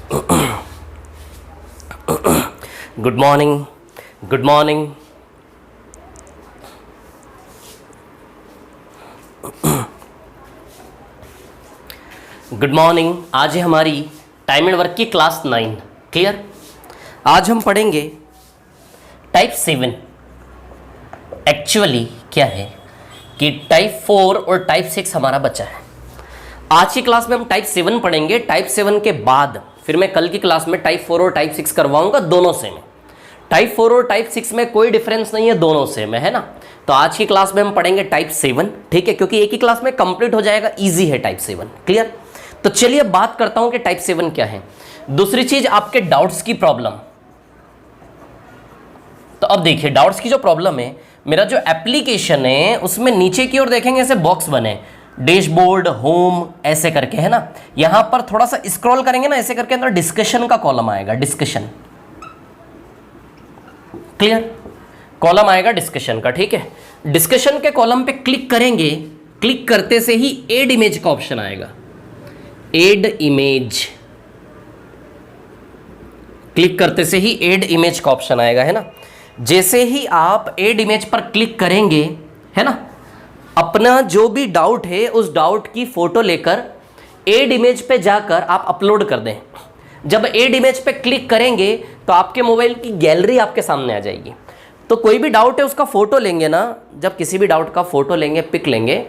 Good morning, good morning. Good morning. आज है हमारी टाइम एंड वर्क की क्लास 9। क्लियर? आज हम पढ़ेंगे टाइप 7। एक्चुअली क्या है कि टाइप 4 और टाइप 6 हमारा बचा है। आज की क्लास में हम टाइप 7 पढ़ेंगे। टाइप 7 के बाद फिर मैं कल की क्लास में टाइप 4 और टाइप 6 करवाऊंगा, दोनों सेम है। टाइप 4 और टाइप 6 में कोई डिफरेंस नहीं है, दोनों सेम है ना। तो आज की क्लास में हम पढ़ेंगे टाइप 7, ठीक है, क्योंकि एक ही क्लास में कंप्लीट हो जाएगा, इजी है टाइप 7। क्लियर? तो चलिए बात करता हूं कि टाइप 7 क्या है। दूसरी चीज, आपके डाउट्स की प्रॉब्लम। तो अब देखिए डाउट्स की जो प्रॉब्लम है, मेरा जो एप्लीकेशन है उसमें नीचे की ओर देखेंगे ऐसे बॉक्स बने, डैशबोर्ड, होम, ऐसे करके, है ना। यहां पर थोड़ा सा स्क्रॉल करेंगे ना ऐसे करके, अंदर डिस्कशन का कॉलम आएगा, डिस्कशन। क्लियर? कॉलम आएगा डिस्कशन का, ठीक है। डिस्कशन के कॉलम पे क्लिक करेंगे, क्लिक करते से ही एड इमेज का ऑप्शन आएगा। एड इमेज, क्लिक करते से ही एड इमेज का ऑप्शन आएगा, है ना। जैसे ही आप एड इमेज पर क्लिक करेंगे, है ना, अपना जो भी डाउट है उस डाउट की फोटो लेकर एड इमेज पे जाकर आप अपलोड कर दें। जब एड इमेज पे क्लिक करेंगे तो आपके मोबाइल की गैलरी आपके सामने आ जाएगी। तो कोई भी डाउट है उसका फोटो लेंगे ना, जब किसी भी डाउट का फोटो लेंगे, पिक लेंगे,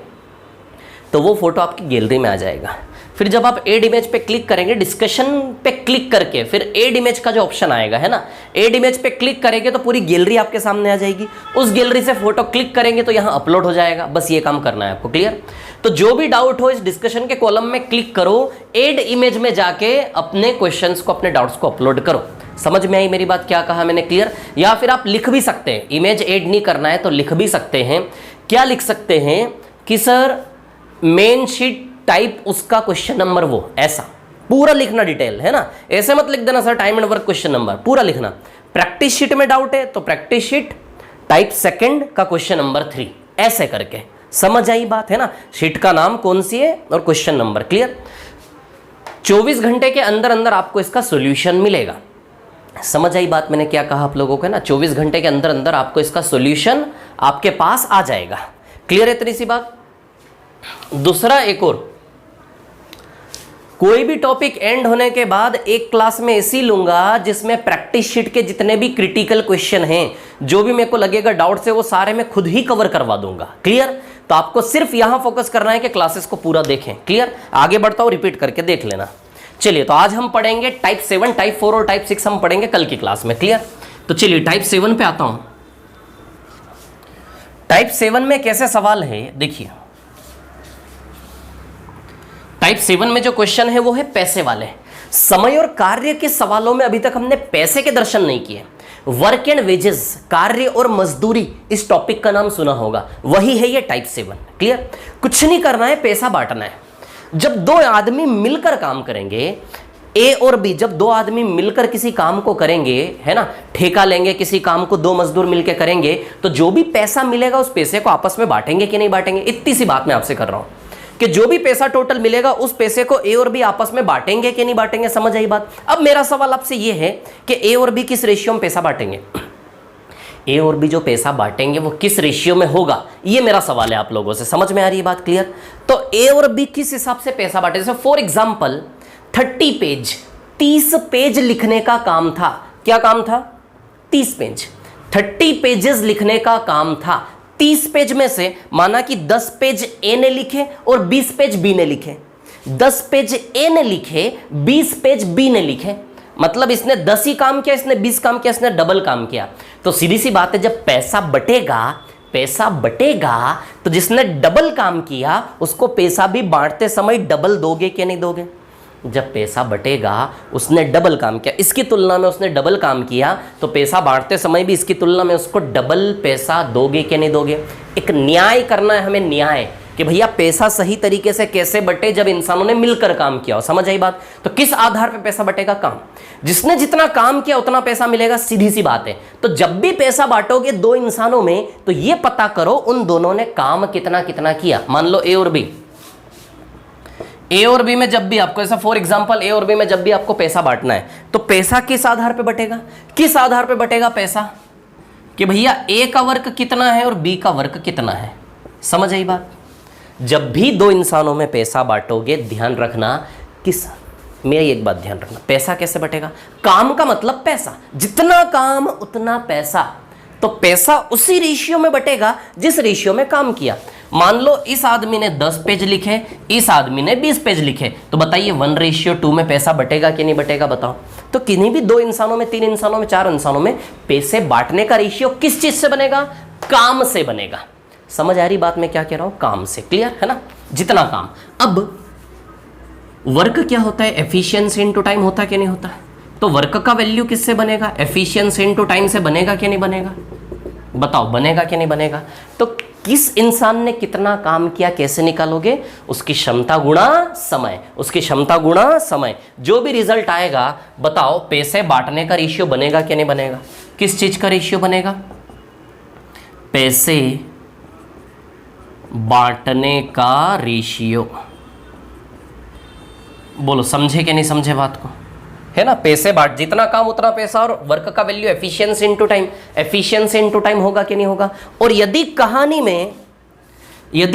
तो वो फोटो आपकी गैलरी में आ जाएगा। फिर जब आप एड इमेज पे क्लिक करेंगे, डिस्कशन पे क्लिक करके फिर एड इमेज का जो ऑप्शन आएगा, है ना, एड इमेज पे क्लिक करेंगे तो पूरी गैलरी आपके सामने आ जाएगी। उस गैलरी से फोटो क्लिक करेंगे तो यहाँ अपलोड हो जाएगा। बस ये काम करना है आपको। क्लियर? तो जो भी डाउट हो इस डिस्कशन के कॉलम में क्लिक करो, एड इमेज में जाके अपने क्वेश्चंस को, अपने डाउट्स को अपलोड करो। समझ में आई मेरी बात? क्या कहा मैंने? क्लियर? या फिर आप लिख भी सकते हैं, इमेज एड नहीं करना है तो लिख भी सकते हैं। क्या लिख सकते हैं कि सर मेन शीट टाइप उसका क्वेश्चन नंबर, वो ऐसा पूरा लिखना डिटेल, है ना। ऐसे मत लिख देना sir time and work question number, पूरा लिखना। प्रैक्टिस शीट में डाउट है तो प्रैक्टिस शीट टाइप 2 का क्वेश्चन नंबर 3, ऐसे करके। समझ आई बात, है ना। शीट का नाम कौन सी है और क्वेश्चन नंबर। क्लियर? 24 घंटे के अंदर अंदर आपको इसका सोल्यूशन मिलेगा। समझ आई बात मैंने क्या कहा आप लोगों को, ना। 24 घंटे के अंदर अंदर आपको इसका सोल्यूशन आपके पास आ जाएगा। क्लियर है इतनी सी बात? दूसरा, एक और, कोई भी टॉपिक एंड होने के बाद एक क्लास में ऐसी लूंगा जिसमें प्रैक्टिस शीट के जितने भी क्रिटिकल क्वेश्चन हैं, जो भी मेरे को लगेगा डाउट से, वो सारे मैं खुद ही कवर करवा दूंगा। क्लियर? तो आपको सिर्फ यहां फोकस करना है कि क्लासेस को पूरा देखें। क्लियर? आगे बढ़ता हूं, रिपीट करके देख लेना। चलिए, तो आज हम पढ़ेंगे टाइप 7, टाइप 4 और टाइप 6 हम पढ़ेंगे कल की क्लास में। क्लियर? तो चलिए टाइप 7 पे आता हूं। टाइप 7 में कैसे सवाल है देखिए। टाइप 7 में जो क्वेश्चन है वो है पैसे वाले। समय और कार्य के सवालों में अभी तक हमने पैसे के दर्शन नहीं किए। वर्क एंड वेजेस, कार्य और मजदूरी, इस टॉपिक का नाम सुना होगा, वही है ये टाइप 7। क्लियर? कुछ नहीं करना है, पैसा बांटना है। जब दो आदमी मिलकर काम करेंगे, ए और बी, जब दो आदमी मिलकर किसी काम को करेंगे, है ना, ठेका लेंगे किसी काम को, दो मजदूर मिलकर करेंगे, तो जो भी पैसा मिलेगा उस पैसे को आपस में बांटेंगे कि नहीं बांटेंगे? इतनी सी बात मैं आपसे कर रहा हूं कि जो भी पैसा टोटल मिलेगा उस पैसे को ए और बी आपस में बांटेंगे कि नहीं बांटेंगे। समझ आई बात? अब मेरा सवाल आपसे यह है कि ए और बी किस रेशियो में पैसा बांटेंगे। ए और बी जो पैसा बांटेंगे वो किस रेशियो में होगा, ये मेरा सवाल है आप लोगों से। समझ में आ रही है बात? क्लियर? तो ए और बी किस हिसाब से पैसा बांटे। जैसे फॉर एग्जाम्पल 30 पेज लिखने का काम था। क्या काम था? 30 पेज, 30 पेजेस लिखने का काम था। 30 पेज में से माना कि 10 पेज ए ने लिखे और 20 पेज बी ने लिखे। 10 पेज ए ने लिखे, 20 पेज बी ने लिखे। मतलब इसने 10 ही काम किया, इसने 20 काम किया, इसने डबल काम किया। तो सीधी सी बात है, जब पैसा बटेगा तो जिसने डबल काम किया उसको पैसा भी बांटते समय डबल दोगे कि नहीं दोगे? जब पैसा बटेगा, उसने डबल काम किया, इसकी तुलना में उसने डबल काम किया, तो पैसा बांटते समय भी इसकी तुलना में उसको डबल पैसा दोगे कि नहीं दोगे? एक न्याय करना है हमें, न्याय, कि भैया पैसा सही तरीके से कैसे बटे जब इंसानों ने मिलकर काम किया हो। समझ आई बात? तो किस आधार पे पैसा बटेगा? काम। जिसने जितना काम किया उतना पैसा मिलेगा, सीधी सी बात है। तो जब भी पैसा बांटोगे दो इंसानों में, तो ये पता करो उन दोनों ने काम कितना कितना किया। मान लो ए और बी, ए और बी में जब भी आपको, ऐसा फॉर एग्जांपल ए और बी में जब भी आपको पैसा बांटना है तो पैसा किस आधार पे बटेगा, किस आधार पे बटेगा पैसा, कि भैया ए का वर्क कितना है और बी का वर्क कितना है। समझ आई बात। जब भी दो इंसानों में पैसा बांटोगे ध्यान रखना, किस, मेरी एक बात ध्यान रखना, पैसा कैसे बटेगा, काम का मतलब पैसा, जितना काम उतना पैसा, तो पैसा उसी रेशियो में बटेगा जिस रेशियो में काम किया। मान लो इस आदमी ने 10 पेज लिखे, इस आदमी ने 20 पेज लिखे, तो बताइए 1:2 में पैसा बटेगा कि नहीं बटेगा, बताओ। तो किन्हीं भी दो इंसानों में, 3 इंसानों में, 4 इंसानों में पैसे बांटने का रेशियो किस चीज से बनेगा, काम से बनेगा। समझ आ रही बात मैं क्या कह रहा हूं, काम से, क्लियर है ना, जितना काम। अब वर्क क्या होता है, एफिशिएंसी इनटू टाइम होता है कि नहीं होता है, तो वर्क का वैल्यू किससे बनेगा, एफिशिएंसी इनटू टाइम से बनेगा कि नहीं बनेगा, बताओ बनेगा कि नहीं बनेगा। तो किस इंसान ने कितना काम किया कैसे निकालोगे, उसकी क्षमता गुणा समय, उसकी क्षमता गुणा समय, जो भी रिजल्ट आएगा बताओ पैसे बांटने का रेशियो बनेगा कि नहीं बनेगा, किस चीज का रेशियो बनेगा, पैसे बांटने का रेशियो। बोलो समझे कि नहीं समझे बात को, है ना, पैसे बांट, जितना काम उतना पैसा, और वर्क का value efficiency into time, efficiency into time होगा कि नहीं होगा। और यदि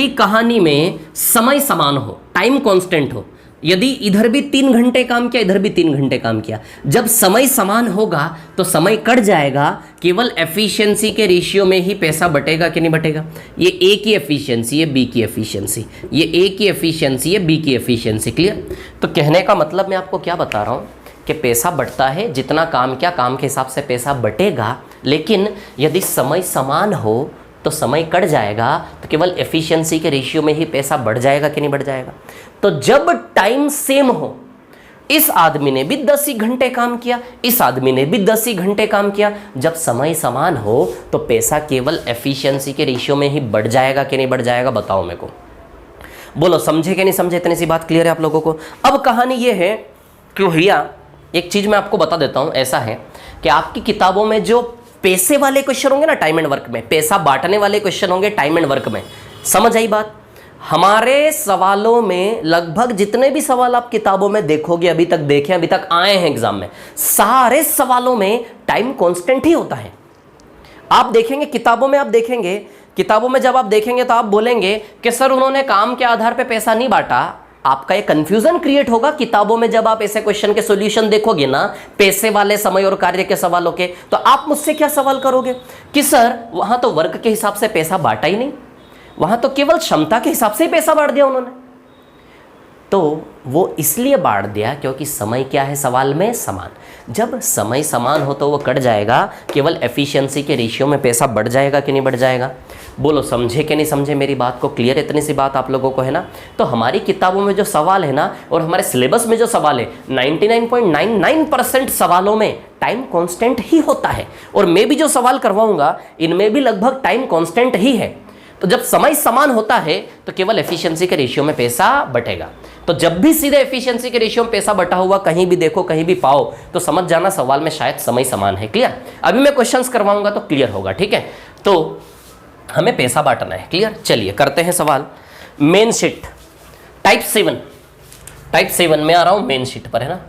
कहानी में समय समान हो, टाइम कांस्टेंट हो, यदि इधर भी 3 घंटे काम किया, इधर भी 3 घंटे काम किया, जब समय समान होगा तो समय कट जाएगा, केवल एफिशिएंसी के रेशियो में ही पैसा बटेगा कि नहीं बटेगा। ये ए की एफिशिएंसी, ये बी की एफिशिएंसी, ये ए की एफिशिएंसी, ये बी की एफिशिएंसी, क्लियर। तो कहने का मतलब मैं आपको क्या बता रहा हूँ कि पैसा बढ़ता है, जितना काम किया काम के हिसाब से पैसा बटेगा, लेकिन यदि समय समान हो तो समय कट जाएगा, तो केवल एफिशिएंसी के रेशियो में ही पैसा बढ़ जाएगा कि नहीं बढ़ जाएगा। तो जब टाइम सेम हो, इस आदमी ने भी 10 ही घंटे काम किया, इस आदमी ने भी 10 ही घंटे काम किया, जब समय समान हो तो पैसा केवल एफिशिएंसी के रेशियो में ही बढ़ जाएगा कि नहीं बढ़ जाएगा, बताओ मेरे को। बोलो समझे कि नहीं समझे, इतनी सी बात क्लियर है आप लोगों को। अब कहानी ये है कि भैया एक चीज मैं आपको बता देता हूं, ऐसा है कि आपकी किताबों में जो पैसे वाले क्वेश्चन होंगे ना, टाइम एंड वर्क में, पैसा बांटने वाले क्वेश्चन होंगे टाइम एंड वर्क में, समझ आई बात। हमारे सवालों में लगभग जितने भी सवाल आप किताबों में देखोगे, अभी तक देखे, अभी तक आए हैं एग्जाम में, सारे सवालों में टाइम कांस्टेंट ही होता है। आप देखेंगे किताबों में, आप देखेंगे किताबों में जब आप देखेंगे तो आप बोलेंगे कि सर उन्होंने काम के आधार पर पैसा नहीं बांटा। आपका एक कंफ्यूजन क्रिएट होगा किताबों में, जब आप ऐसे क्वेश्चन के सॉल्यूशन देखोगे ना, पैसे वाले, समय और कार्य के सवालों के, तो आप मुझसे क्या सवाल करोगे कि सर वहां तो वर्क के हिसाब से पैसा बांटा ही नहीं, वहां तो केवल क्षमता के हिसाब से ही पैसा बांट दिया उन्होंने। तो वो इसलिए बांट दिया क्योंकि समय क्या है सवाल में, समान। जब समय समान हो तो वो कट जाएगा, केवल एफिशिएंसी के रेशियो में पैसा बढ़ जाएगा कि नहीं बढ़ जाएगा। बोलो समझे कि नहीं समझे मेरी बात को, क्लियर इतनी सी बात आप लोगों को है ना। तो हमारी किताबों में जो सवाल है ना, और हमारे सिलेबस में जो सवाल है, 99.99% सवालों में टाइम कांस्टेंट ही होता है। और मैं भी जो सवाल करवाऊंगा इनमें भी लगभग टाइम कांस्टेंट ही है। तो जब समय समान होता है तो केवल एफिशिएंसी के रेशियो में पैसा बटेगा। तो जब भी सीधे एफिशिएंसी के रेशियो में पैसा बटा हुआ कहीं भी देखो, कहीं भी पाओ, तो समझ जाना सवाल में शायद समय समान है। क्लियर, अभी मैं क्वेश्चंस करवाऊंगा तो क्लियर होगा, ठीक है। तो हमें पैसा बांटना है, क्लियर। चलिए करते हैं सवाल। मेन शीट टाइप 7 में आ रहा हूं, मेन शीट पर है ना।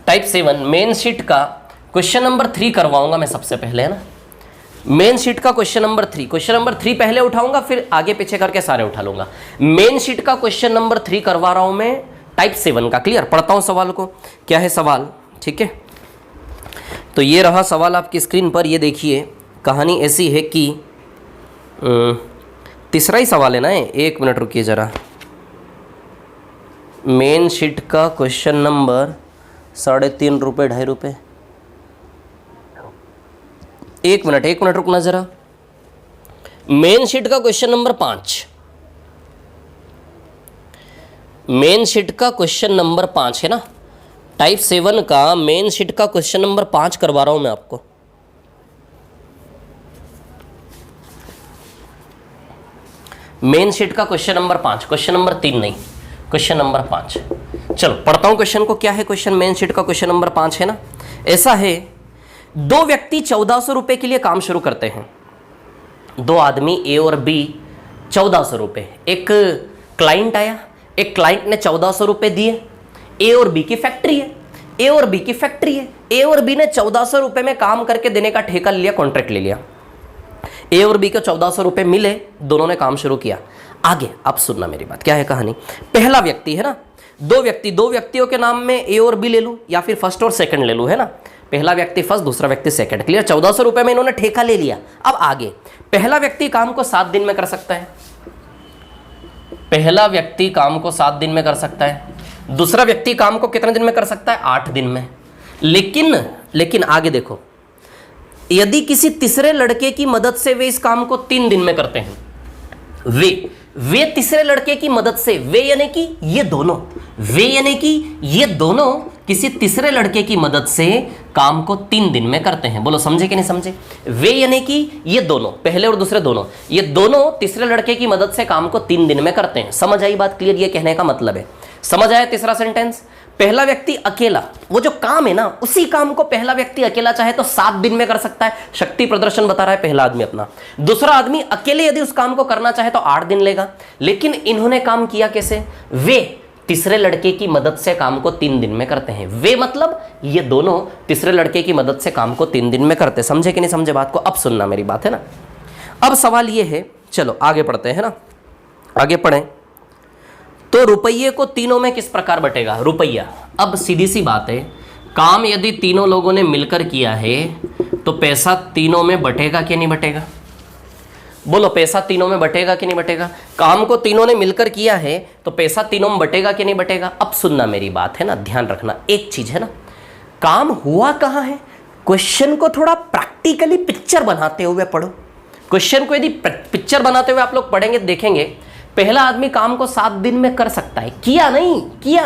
टाइप 7 मेन शीट का क्वेश्चन नंबर 3 करवाऊंगा मैं सबसे पहले, है ना। मेन शीट का क्वेश्चन नंबर 3 पहले उठाऊंगा, फिर आगे पीछे करके सारे उठा लूंगा। मेन शीट का क्वेश्चन नंबर 3 करवा रहा हूं मैं, टाइप 7 का। क्लियर, पढ़ता हूं सवाल को, क्या है सवाल, ठीक है। तो ये रहा सवाल आपकी स्क्रीन पर, ये देखिए। कहानी ऐसी है कि तीसरा ही सवाल है ना, 1 मिनट रुकिए जरा। मेन शीट का क्वेश्चन नंबर 3.5 रुपये 2.5 रुपये, 1 मिनट रुकना जरा। मेन शीट का क्वेश्चन नंबर 5, मेन शीट का क्वेश्चन नंबर 5 है ना। टाइप 7 का मेन शीट का क्वेश्चन नंबर 5 करवा रहा हूं मैं आपको। मेन शीट का क्वेश्चन नंबर 5, क्वेश्चन नंबर 3 नहीं, क्वेश्चन नंबर 5। चलो पढ़ता हूं क्वेश्चन को, क्या है क्वेश्चन। मेन शीट का क्वेश्चन नंबर 5 है ना। ऐसा है, 2 व्यक्ति 1400 रुपए के लिए काम शुरू करते हैं। 2 आदमी ए और बी, 1400 रुपए। एक क्लाइंट आया, एक क्लाइंट ने 1400 रुपए दिए, ए और बी की फैक्ट्री है, ए और बी की फैक्ट्री है, ए और बी ने 1400 रुपए में काम करके देने का ठेका लिया, कॉन्ट्रैक्ट ले लिया। ए और बी को 1400 रुपए मिले, दोनों ने काम शुरू किया। आगे अब सुनना मेरी बात, क्या है कहानी। पहला व्यक्ति है ना, दो व्यक्तियों के नाम में ए और बी ले लूं या फिर फर्स्ट और सेकंड ले लूं, है ना। पहला व्यक्ति फर्स्ट, दूसरा व्यक्ति सेकंड, क्लियर। 1400 रुपए में इन्होंने ठेका ले लिया। अब आगे पहला व्यक्ति काम को 7 दिन में कर सकता है, पहला व्यक्ति काम को 7 दिन में कर सकता है, दूसरा व्यक्ति काम को कितने दिन में कर सकता है, 8 दिन में। लेकिन आगे देखो, यदि किसी तीसरे लड़के की मदद से वे इस काम को 3 दिन में करते हैं, वे तीसरे लड़के की मदद से, वे यानी कि ये दोनों किसी तीसरे लड़के की मदद से काम को 3 दिन में करते हैं। बोलो समझे कि नहीं समझे। वे यानी कि ये दोनों, पहले और दूसरे दोनों, ये दोनों तीसरे लड़के की मदद से काम को 3 दिन में करते हैं। समझ आई बात, क्लियर। ये कहने का मतलब है, समझ आया तीसरा सेंटेंस। पहला व्यक्ति अकेला, वो जो काम है ना, उसी काम को पहला व्यक्ति अकेला चाहे तो 7 दिन में कर सकता है, शक्ति प्रदर्शन बता रहा है पहला आदमी अपना। दूसरा आदमी अकेले यदि उस काम को करना चाहे तो 8 दिन लेगा। लेकिन इन्होंने काम किया कैसे, वे तीसरे लड़के की मदद से काम को 3 दिन में करते हैं। वे मतलब ये दोनों तीसरे लड़के की मदद से काम को 3 दिन में करते। समझे कि नहीं समझे बात को। अब सुनना मेरी बात, है ना। अब सवाल ये है, चलो आगे पढ़ते हैं ना, आगे पढ़ें। तो रुपये को तीनों में किस प्रकार बटेगा, रुपया। अब सीधी सी बात है, काम यदि तीनों लोगों ने मिलकर किया है तो पैसा तीनों में बटेगा कि नहीं बटेगा। बोलो पैसा तीनों में बटेगा कि नहीं बटेगा। काम को तीनों ने मिलकर किया है तो पैसा तीनों में बटेगा कि नहीं बटेगा। अब सुनना मेरी बात, है ना, ध्यान रखना एक चीज, है ना। काम हुआ कहाँ है, क्वेश्चन को थोड़ा प्रैक्टिकली पिक्चर बनाते हुए पढ़ो। क्वेश्चन को यदि पिक्चर बनाते हुए आप लोग पढ़ेंगे, देखेंगे पहला आदमी काम को 7 दिन में कर सकता है, किया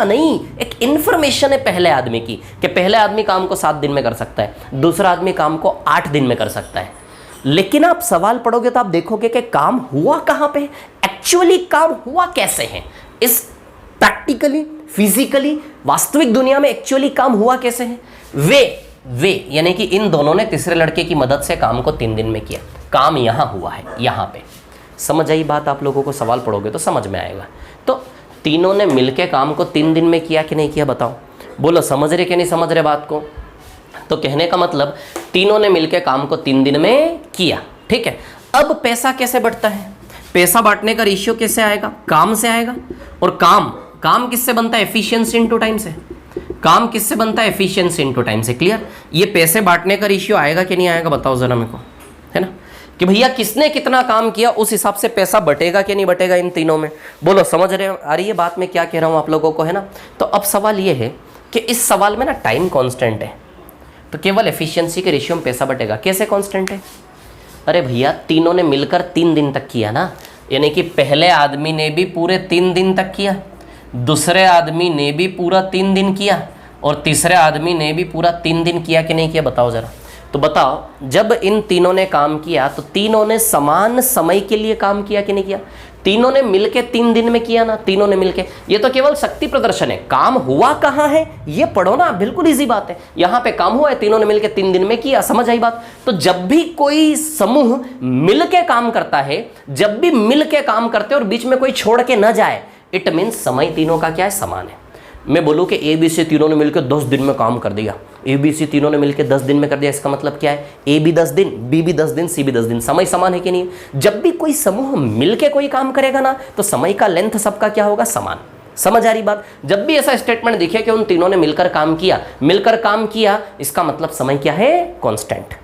नहीं, एक इंफॉर्मेशन है पहले आदमी की कि पहले आदमी काम को 7 दिन में कर सकता है, दूसरा आदमी काम को 8 दिन में कर सकता है। लेकिन आप सवाल पढ़ोगे तो आप देखोगे कि काम हुआ कहां पे, एक्चुअली काम हुआ कैसे है, इस प्रैक्टिकली, फिजिकली, वास्तविक दुनिया में एक्चुअली काम हुआ कैसे है। वे यानी कि इन दोनों ने तीसरे लड़के की मदद से काम को 3 दिन में किया। काम यहां हुआ है, यहां पे। समझ आई बात आप लोगों को, सवाल पढ़ोगे तो समझ में आएगा। तो तीनों ने मिलके काम को 3 दिन में किया कि नहीं किया, बताओ। बोलो समझ रहे कि नहीं समझ रहे बात को। तो कहने का मतलब तीनों ने मिलके काम को 3 दिन में किया, ठीक है। अब पैसा कैसे बढ़ता है, पैसा बांटने का रेशियो कैसे आएगा, काम से आएगा। और काम किससे बनता है, एफिशिएंसी इनटू टाइम से। काम किससे बनता है, एफिशिएंसी इनटू टाइम से, क्लियर। ये पैसे बांटने का रेशियो आएगा कि नहीं आएगा, बताओ जरा मेरे को, है ना, कि भैया किसने कितना काम किया उस हिसाब से पैसा बटेगा कि नहीं बटेगा इन तीनों में। बोलो समझ रहे आ रही है बात मैं क्या कह रहा हूं आप लोगों को, है ना। तो अब सवाल ये है कि इस सवाल में ना टाइम कांस्टेंट है, तो केवल एफिशिएंसी के रेशियो में पैसा बटेगा। कैसे कांस्टेंट है, अरे भैया तीनों ने मिलकर 3 दिन तक किया ना, यानी कि पहले आदमी ने भी पूरे 3 दिन तक किया, दूसरे आदमी ने भी पूरा 3 दिन किया, और तीसरे आदमी ने भी पूरा 3 दिन किया कि नहीं किया, बताओ जरा। तो बताओ, जब इन तीनों ने काम किया तो तीनों ने समान समय के लिए काम किया कि नहीं किया। तीनों ने मिलके 3 दिन में किया ना, तीनों ने मिलके। ये तो केवल शक्ति प्रदर्शन है, काम हुआ कहाँ है ये पढ़ो ना, बिल्कुल इजी बात है। यहाँ पे काम हुआ है, तीनों ने मिलके 3 दिन में किया। समझ आई बात। तो जब भी कोई समूह मिलके काम करता है, जब भी मिलके काम करते हैं और बीच में कोई छोड़ के न जाए, इट मीन्स समय तीनों का क्या है, समान है। मैं बोलूँ कि ए बी सी तीनों ने मिलकर 10 दिन में काम कर दिया, ए बी सी तीनों ने मिलकर 10 दिन में कर दिया, इसका मतलब क्या है, ए भी 10 दिन, बी भी 10 दिन, सी भी 10 दिन। समय समान है कि नहीं। जब भी कोई समूह मिलके कोई काम करेगा ना, तो समय का लेंथ सबका क्या होगा, समान। समझ आ रही बात। जब भी ऐसा स्टेटमेंट दिखे कि उन तीनों ने मिलकर काम किया, इसका मतलब समय क्या है, कांस्टेंट।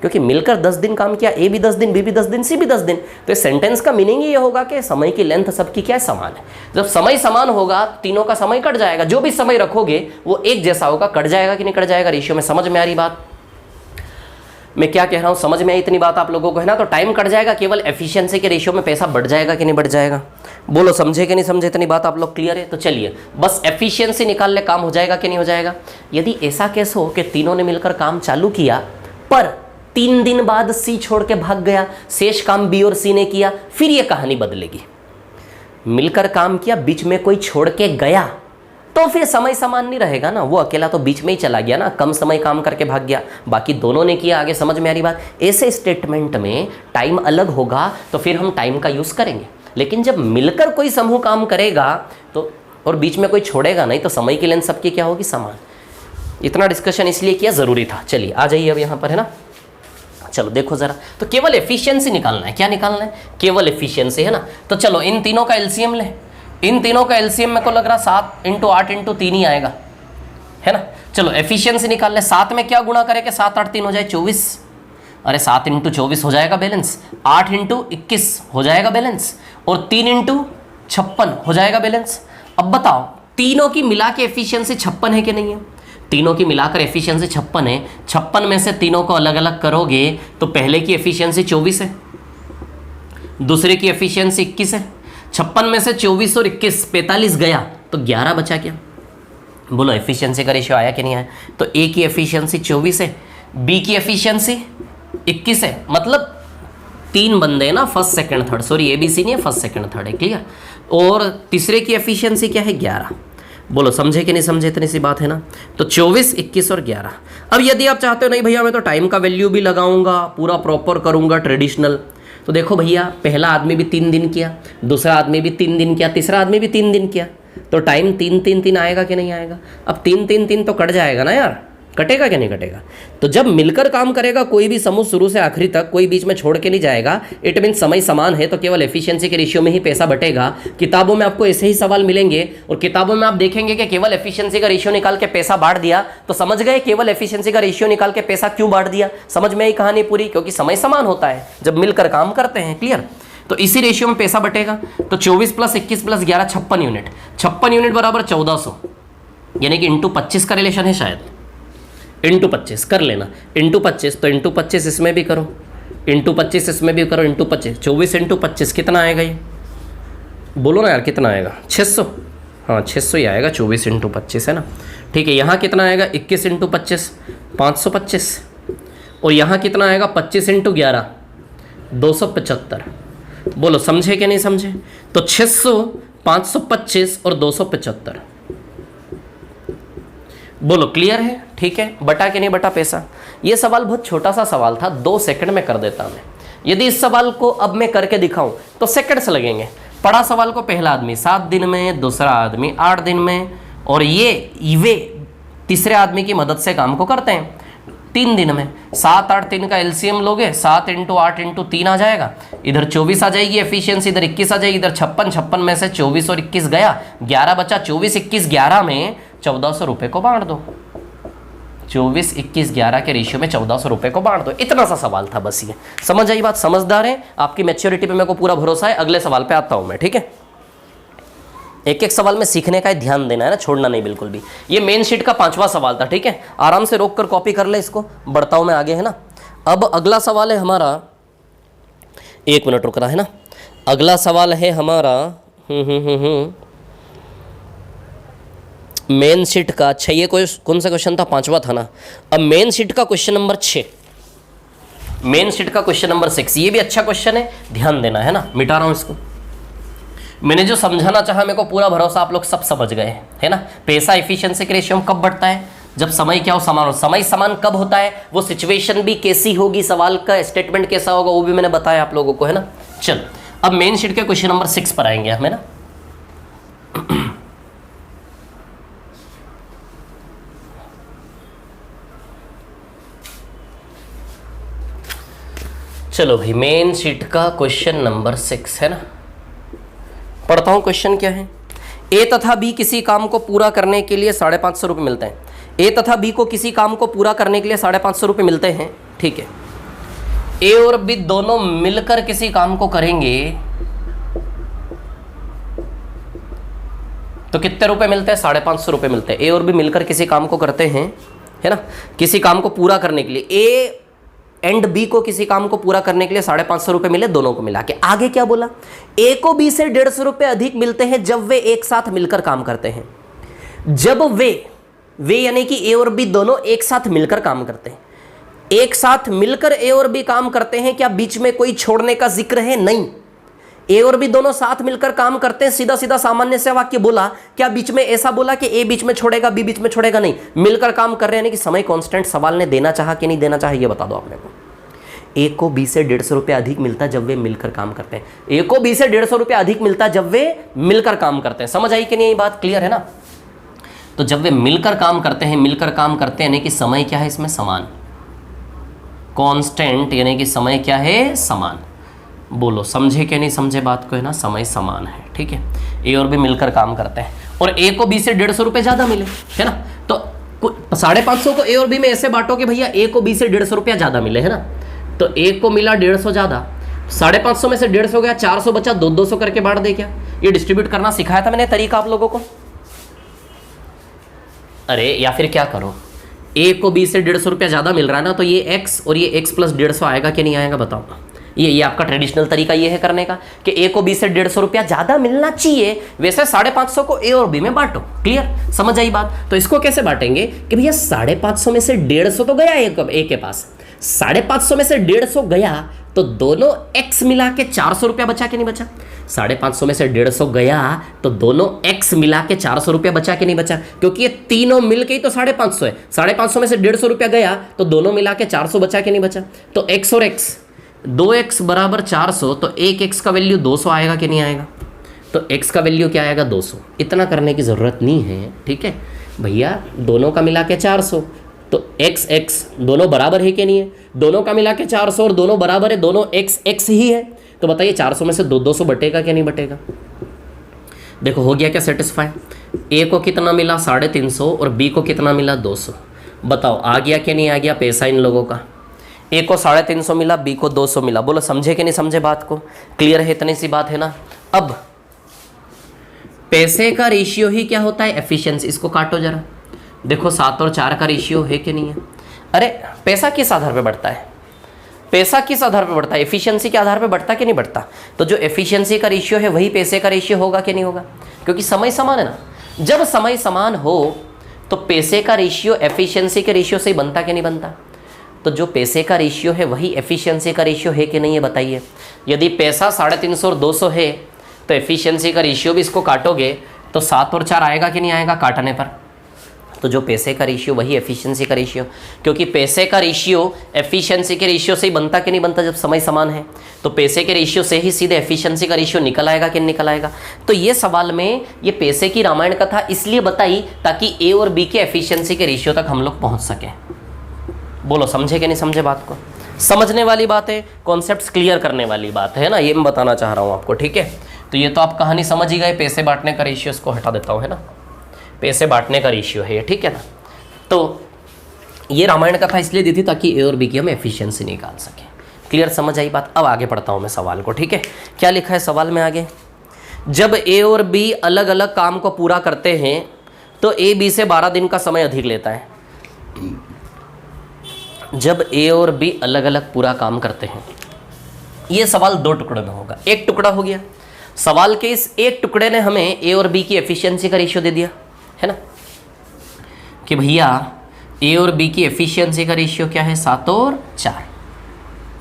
क्योंकि मिलकर 10 दिन काम किया, ए भी 10 दिन, बी भी 10 दिन, सी भी 10 दिन, तो इस सेंटेंस का मीनिंग ये होगा कि समय की लेंथ सबकी क्या है, समान है। जब समय समान होगा, तीनों का समय कट जाएगा, जो भी समय रखोगे वो एक जैसा होगा, कट जाएगा कि नहीं कट जाएगा रेशियो में। समझ में आ रही बात मैं क्या कह रहा हूं, समझ में आई इतनी बात आप लोगों को, है ना। तो टाइम कट जाएगा, केवल एफिशिएंसी के रेशियो में पैसा बढ़ जाएगा कि नहीं बढ़ जाएगा। बोलो समझे कि नहीं समझे, इतनी बात आप लोग क्लियर है। तो चलिए बस एफिशिएंसी निकाल ले, काम हो जाएगा कि नहीं हो जाएगा। यदि ऐसा केस हो कि तीनों ने मिलकर काम चालू किया, पर 3 दिन बाद सी छोड़ के भाग गया, शेष काम बी और सी ने किया, फिर ये कहानी बदलेगी। मिलकर काम किया, बीच में कोई छोड़ के गया, तो फिर समय समान नहीं रहेगा ना। वो अकेला तो बीच में ही चला गया ना, कम समय काम करके भाग गया, बाकी दोनों ने किया। आगे समझ में आ रही बात। ऐसे स्टेटमेंट में टाइम अलग होगा तो फिर हम टाइम का यूज करेंगे। लेकिन जब मिलकर कोई समूह काम करेगा तो और बीच में कोई छोड़ेगा नहीं तो समय की लेंथ सबकी क्या होगी, समान। इतना डिस्कशन इसलिए किया, ज़रूरी था। चलिए आ जाइए अब यहाँ पर, है ना। चलो देखो ज़रा, तो केवल एफिशिएंसी निकालना है। क्या निकालना है? केवल एफिशिएंसी, है ना। तो चलो इन तीनों का एलसीएम ले। इन तीनों का एलसीएम मेरे को लग रहा 7 × 8 × 3 ही आएगा, है ना। चलो एफिशिएंसी निकाल ले। 7 में क्या गुणा करें कि 7 8 3 हो जाए 24। अरे 7 × 24 हो जाएगा बैलेंस, 8 × 21 हो जाएगा बैलेंस, और 3 × 56 हो जाएगा बैलेंस। अब बताओ तीनों की मिला के एफिशिएंसी 56 है कि नहीं है? तीनों की मिलाकर एफिशिएंसी 56 है। 56 में से तीनों को अलग अलग करोगे तो पहले की एफिशिएंसी 24 है, दूसरे की एफिशिएंसी 21 है। 56 में से 24 और 21 45 गया तो 11 बचा क्या? बोलो एफिशिएंसी का रेशियो आया कि नहीं आया? तो ए की एफिशिएंसी 24 है, बी की एफिशिएंसी 21 है। मतलब 3 बंदे ना, first second third, sorry ABC नहीं है, फर्स्ट सेकंड थर्ड है, क्लियर। और तीसरे की एफिशिएंसी क्या है? 11। बोलो समझे कि नहीं समझे? इतनी सी बात है ना। तो 24 21 और 11। अब यदि आप चाहते हो नहीं भैया मैं तो टाइम का वैल्यू भी लगाऊंगा, पूरा प्रॉपर करूंगा ट्रेडिशनल, तो देखो भैया पहला आदमी भी 3 दिन किया, दूसरा आदमी भी 3 दिन किया, तीसरा आदमी भी 3 दिन किया, तो टाइम 3 3 3 आएगा कि नहीं आएगा? अब 3 3 3 तो कट जाएगा ना यार, कटेगा कि नहीं कटेगा? तो जब मिलकर काम करेगा कोई भी समूह शुरू से आखिरी तक, कोई बीच में छोड़ के नहीं जाएगा, इट मीन समय समान है, तो केवल एफिशिएंसी के रेशियो में ही पैसा बटेगा। किताबों में आपको ऐसे ही सवाल मिलेंगे और किताबों में आप देखेंगे कि केवल एफिशिएंसी का रेशियो निकाल के पैसा बांट दिया, तो समझ गए केवल एफिशिएंसी का रेशियो निकाल के पैसा क्यों बांट दिया? समझ में आई कहानी पूरी? क्योंकि समय समान होता है जब मिलकर काम करते हैं, क्लियर। तो इसी रेशियो में पैसा बटेगा। तो 24 + 21 + 11 56 यूनिट, 56 यूनिट बराबर 1400, यानी कि इंटू 25 का रिलेशन है शायद, इंटू 25 कर लेना, इंटू 25, तो इंटू 25 इसमें भी करो, इंटू 25 इसमें भी करो, इंटू 25, 24 × 25 कितना आएगा ये? बोलो ना यार कितना आएगा? 600। हाँ 600 ही आएगा, 24 × 25 है ना। ठीक है, यहाँ कितना आएगा? 21 × 25 525, और यहाँ कितना आएगा? 25 × 11 275। बोलो समझे कि नहीं समझे? तो 600 525 और 275। बोलो क्लियर है? ठीक है, बटा कि नहीं बटा पैसा? ये सवाल बहुत छोटा सा सवाल था, 2 सेकंड में कर देता मैं। यदि इस सवाल को अब मैं करके दिखाऊं तो सेकंड्स लगेंगे। पढ़ा सवाल को पहला आदमी 7 दिन में, दूसरा आदमी 8 दिन में, और वे तीसरे आदमी की मदद से काम को करते हैं 3 दिन में। 7 8 3 का एलसीएम लोगे, 7 × 8 × 3 आ जाएगा, इधर 24 आ जाएगी एफिशिएंसी, इधर 21 आ जाएगी, इधर 56 में से 24 और 21 गया, 11 बचा। 24 21 11 में 1400 रुपये को बांट दो, 24 21 11 के रेशियो में 1400 रुपये को बांट दो। इतना सा सवाल था बस ये। समझ आई बात? समझदार है, आपकी मैच्योरिटी पे मेरे को पूरा भरोसा है। अगले सवाल पे आता हूं मैं, ठीक है। एक एक सवाल में सीखने का ध्यान देना है ना, छोड़ना नहीं बिल्कुल भी। ये मेन शीट का 5वां सवाल था, ठीक है। आराम से रोक कर कॉपी कर ले इसको, बढ़ता हूं मैं आगे, है ना। अब अगला सवाल है हमारा, 1 मिनट रुकना है ना। अगला सवाल है हमारा मेन शीट का 6। ये कौन सा क्वेश्चन था? 5वां था ना। अब मेन शीट का क्वेश्चन नंबर 6, मेन शीट का क्वेश्चन नंबर 6, ये भी अच्छा क्वेश्चन है, ध्यान देना है ना। मिटा रहा हूं इसको। मैंने जो समझाना चाहा मेरे को पूरा भरोसा आप लोग सब समझ गए, है ना। पैसा एफिशिएंसी के रेशियो में कब बढ़ता है? जब समय क्या हो? समान हो। समय समान कब होता है? वो सिचुएशन भी कैसी होगी, सवाल का स्टेटमेंट कैसा होगा, वो भी मैंने बताया आप लोगों को, है ना। चल अब मेन शीट के क्वेश्चन नंबर 6 पर आएंगे हम, है ना। चलो भाई, मेन शीट का क्वेश्चन नंबर 6 है ना। पढ़ता हूं क्वेश्चन क्या है। ए तथा बी किसी काम को पूरा करने के लिए 550 रुपये मिलते हैं। ए तथा बी को किसी काम को पूरा करने के लिए 550 रुपये मिलते हैं, ठीक है। ए और बी दोनों मिलकर किसी काम को करेंगे तो कितने रुपए मिलते हैं? 550 रुपये मिलते हैं। ए और बी मिलकर किसी काम को करते हैं, है ना, किसी काम को पूरा करने के लिए। ए एंड बी को किसी काम को पूरा करने के लिए 550 रुपये मिले, दोनों को मिला के। आगे क्या बोला? ए को बी से 150 रुपये अधिक मिलते हैं जब वे एक साथ मिलकर काम करते हैं। जब वे यानी कि ए और बी दोनों एक साथ मिलकर काम करते हैं। एक साथ मिलकर ए और बी काम करते हैं, क्या बीच में कोई छोड़ने का जिक्र है? नहीं। ए और बी दोनों साथ मिलकर काम करते हैं, सीधा सीधा सामान्य से वाक्य बोला। क्या बीच में ऐसा बोला कि ए बीच में छोड़ेगा, बी बीच में छोड़ेगा? नहीं, मिलकर काम कर रहे हैं कि समय कांस्टेंट। सवाल ने देना चाहा कि नहीं देना चाहा, ये बता दो आपने को। ए को बी से 150 रुपया अधिक मिलता जब वे मिलकर काम करते हैं। ए को बी से 150 रुपया अधिक मिलता जब वे मिलकर काम करते हैं। समझ आई कि नहीं, ये बात क्लियर है ना। तो जब वे मिलकर काम करते हैं, मिलकर काम करते हैं यानी कि समय क्या है इसमें, समान, कांस्टेंट यानी कि समय क्या है, समान। बोलो समझे कि नहीं समझे बात को, है ना, समय समान है, ठीक है। ए और बी मिलकर काम करते हैं और ए को बी से 150 रुपये ज़्यादा मिले, है ना, तो 550 को ए और बी में ऐसे बांटो कि भैया ए को बी से 150 रुपया ज़्यादा मिले, है ना। तो ए को मिला 150 ज़्यादा, 550 में से 150 गया, 400 बचा, 200 करके बांट दे। क्या ये डिस्ट्रीब्यूट करना सिखाया था मैंने तरीका आप लोगों को? अरे या फिर क्या करो, ए को बी से 150 रुपया ज़्यादा मिल रहा है ना, तो ये एक्स और ये एक्स प्लस 150 आएगा कि नहीं आएगा बताओ। ये आपका ट्रेडिशनल तरीका ये है करने का कि ए को बी से 150 रुपया ज़्यादा मिलना चाहिए, वैसे 550 को ए और बी में बांटो। क्लियर, समझ आई बात। तो इसको कैसे बांटेंगे कि भैया 550 में से 150 तो गया ए के पास, 550 में से 150 गया तो दोनों x मिला के 400 रुपया बचा कि नहीं बचा। 550 में से 150 गया तो दोनों x मिला के 400 रुपया बचा कि नहीं बचा, क्योंकि ये तीनों मिल के ही तो 550 है। 550 में से 150 रुपया गया तो दोनों मिला के 400 बचा कि नहीं बचा। तो x और x, 2x बराबर 400, तो एक x का वैल्यू 200 आएगा कि नहीं आएगा। तो x का वैल्यू क्या आएगा, 200। इतना करने की ज़रूरत नहीं है, ठीक है भैया, दोनों का मिला के 400, तो x x दोनों बराबर है कि नहीं है, दोनों का मिला के 400 और दोनों बराबर है, दोनों x x ही है। तो बताइए 400 में से 200 बटेगा क्या नहीं बटेगा। देखो हो गया क्या सेटिस्फाई। ए को कितना मिला 350 और बी को कितना मिला 200। बताओ आ गया क्या नहीं आ गया पैसा इन लोगों का। ए को 350 मिला, बी को 200 मिला। बोलो समझे कि नहीं समझे बात को, क्लियर है, इतनी सी बात है ना। अब पैसे का रेशियो ही क्या होता है, एफिशिएंसी। इसको काटो जरा, देखो 7 और 4 का रेशियो है कि नहीं है। अरे पैसा किस आधार पे बढ़ता है, पैसा किस आधार पे बढ़ता है, एफिशिएंसी के आधार पे बढ़ता कि नहीं बढ़ता। तो जो एफिशिएंसी का रेशियो है वही पैसे का रेशियो होगा कि नहीं होगा, क्योंकि समय समान है ना। जब समय समान हो तो पैसे का रेशियो एफिशिएंसी के रेशियो से ही बनता कि नहीं बनता। तो जो पैसे का रेशियो है वही एफिशिएंसी का रेशियो है कि नहीं है बताइए। यदि पैसा 350 और 200 है तो एफिशिएंसी का रेशियो भी इसको काटोगे तो 7 और 4 आएगा कि नहीं आएगा काटने पर। तो जो पैसे का रेशियो वही एफिशिएंसी का रेशियो, क्योंकि पैसे का रेशियो एफिशिएंसी के रेशियो से ही बनता कि नहीं बनता जब समय समान है। तो पैसे के रेशियो से ही सीधे एफिशिएंसी का रेशियो निकल आएगा कि नहीं निकल आएगा। तो ये सवाल में ये पैसे की रामायण कथा इसलिए बताई ताकि ए और बी के एफिशिएंसी के रेशियो तक हम लोग पहुंच सकें। बोलो समझे कि नहीं समझे बात को, समझने वाली बात है, कॉन्सेप्ट्स क्लियर करने वाली बात है ना, ये मैं बताना चाह रहा हूँ आपको, ठीक है। तो ये तो आप कहानी समझ ही गए, पैसे बांटने का रेशियो, इसको हटा देता हूँ, है ना, पैसे बांटने का रेशियो है ये, ठीक है ना। तो ये रामायण कथा इसलिए दी थी ताकि ए और बी की हम एफिशिएंसी निकाल सकें। क्लियर, समझ आई बात। अब आगे पढ़ता हूँ मैं सवाल को, ठीक है। क्या लिखा है सवाल में आगे, जब ए और बी अलग अलग काम को पूरा करते हैं तो ए बी से 12 दिन का समय अधिक लेता है। जब ए और बी अलग अलग पूरा काम करते हैं, ये सवाल 2 टुकड़े में होगा। एक टुकड़ा हो गया, सवाल के इस एक टुकड़े ने हमें ए और बी की एफिशिएंसी का रेशियो दे दिया, है ना, कि भैया ए और बी की एफिशिएंसी का रेशियो क्या है 7 और 4।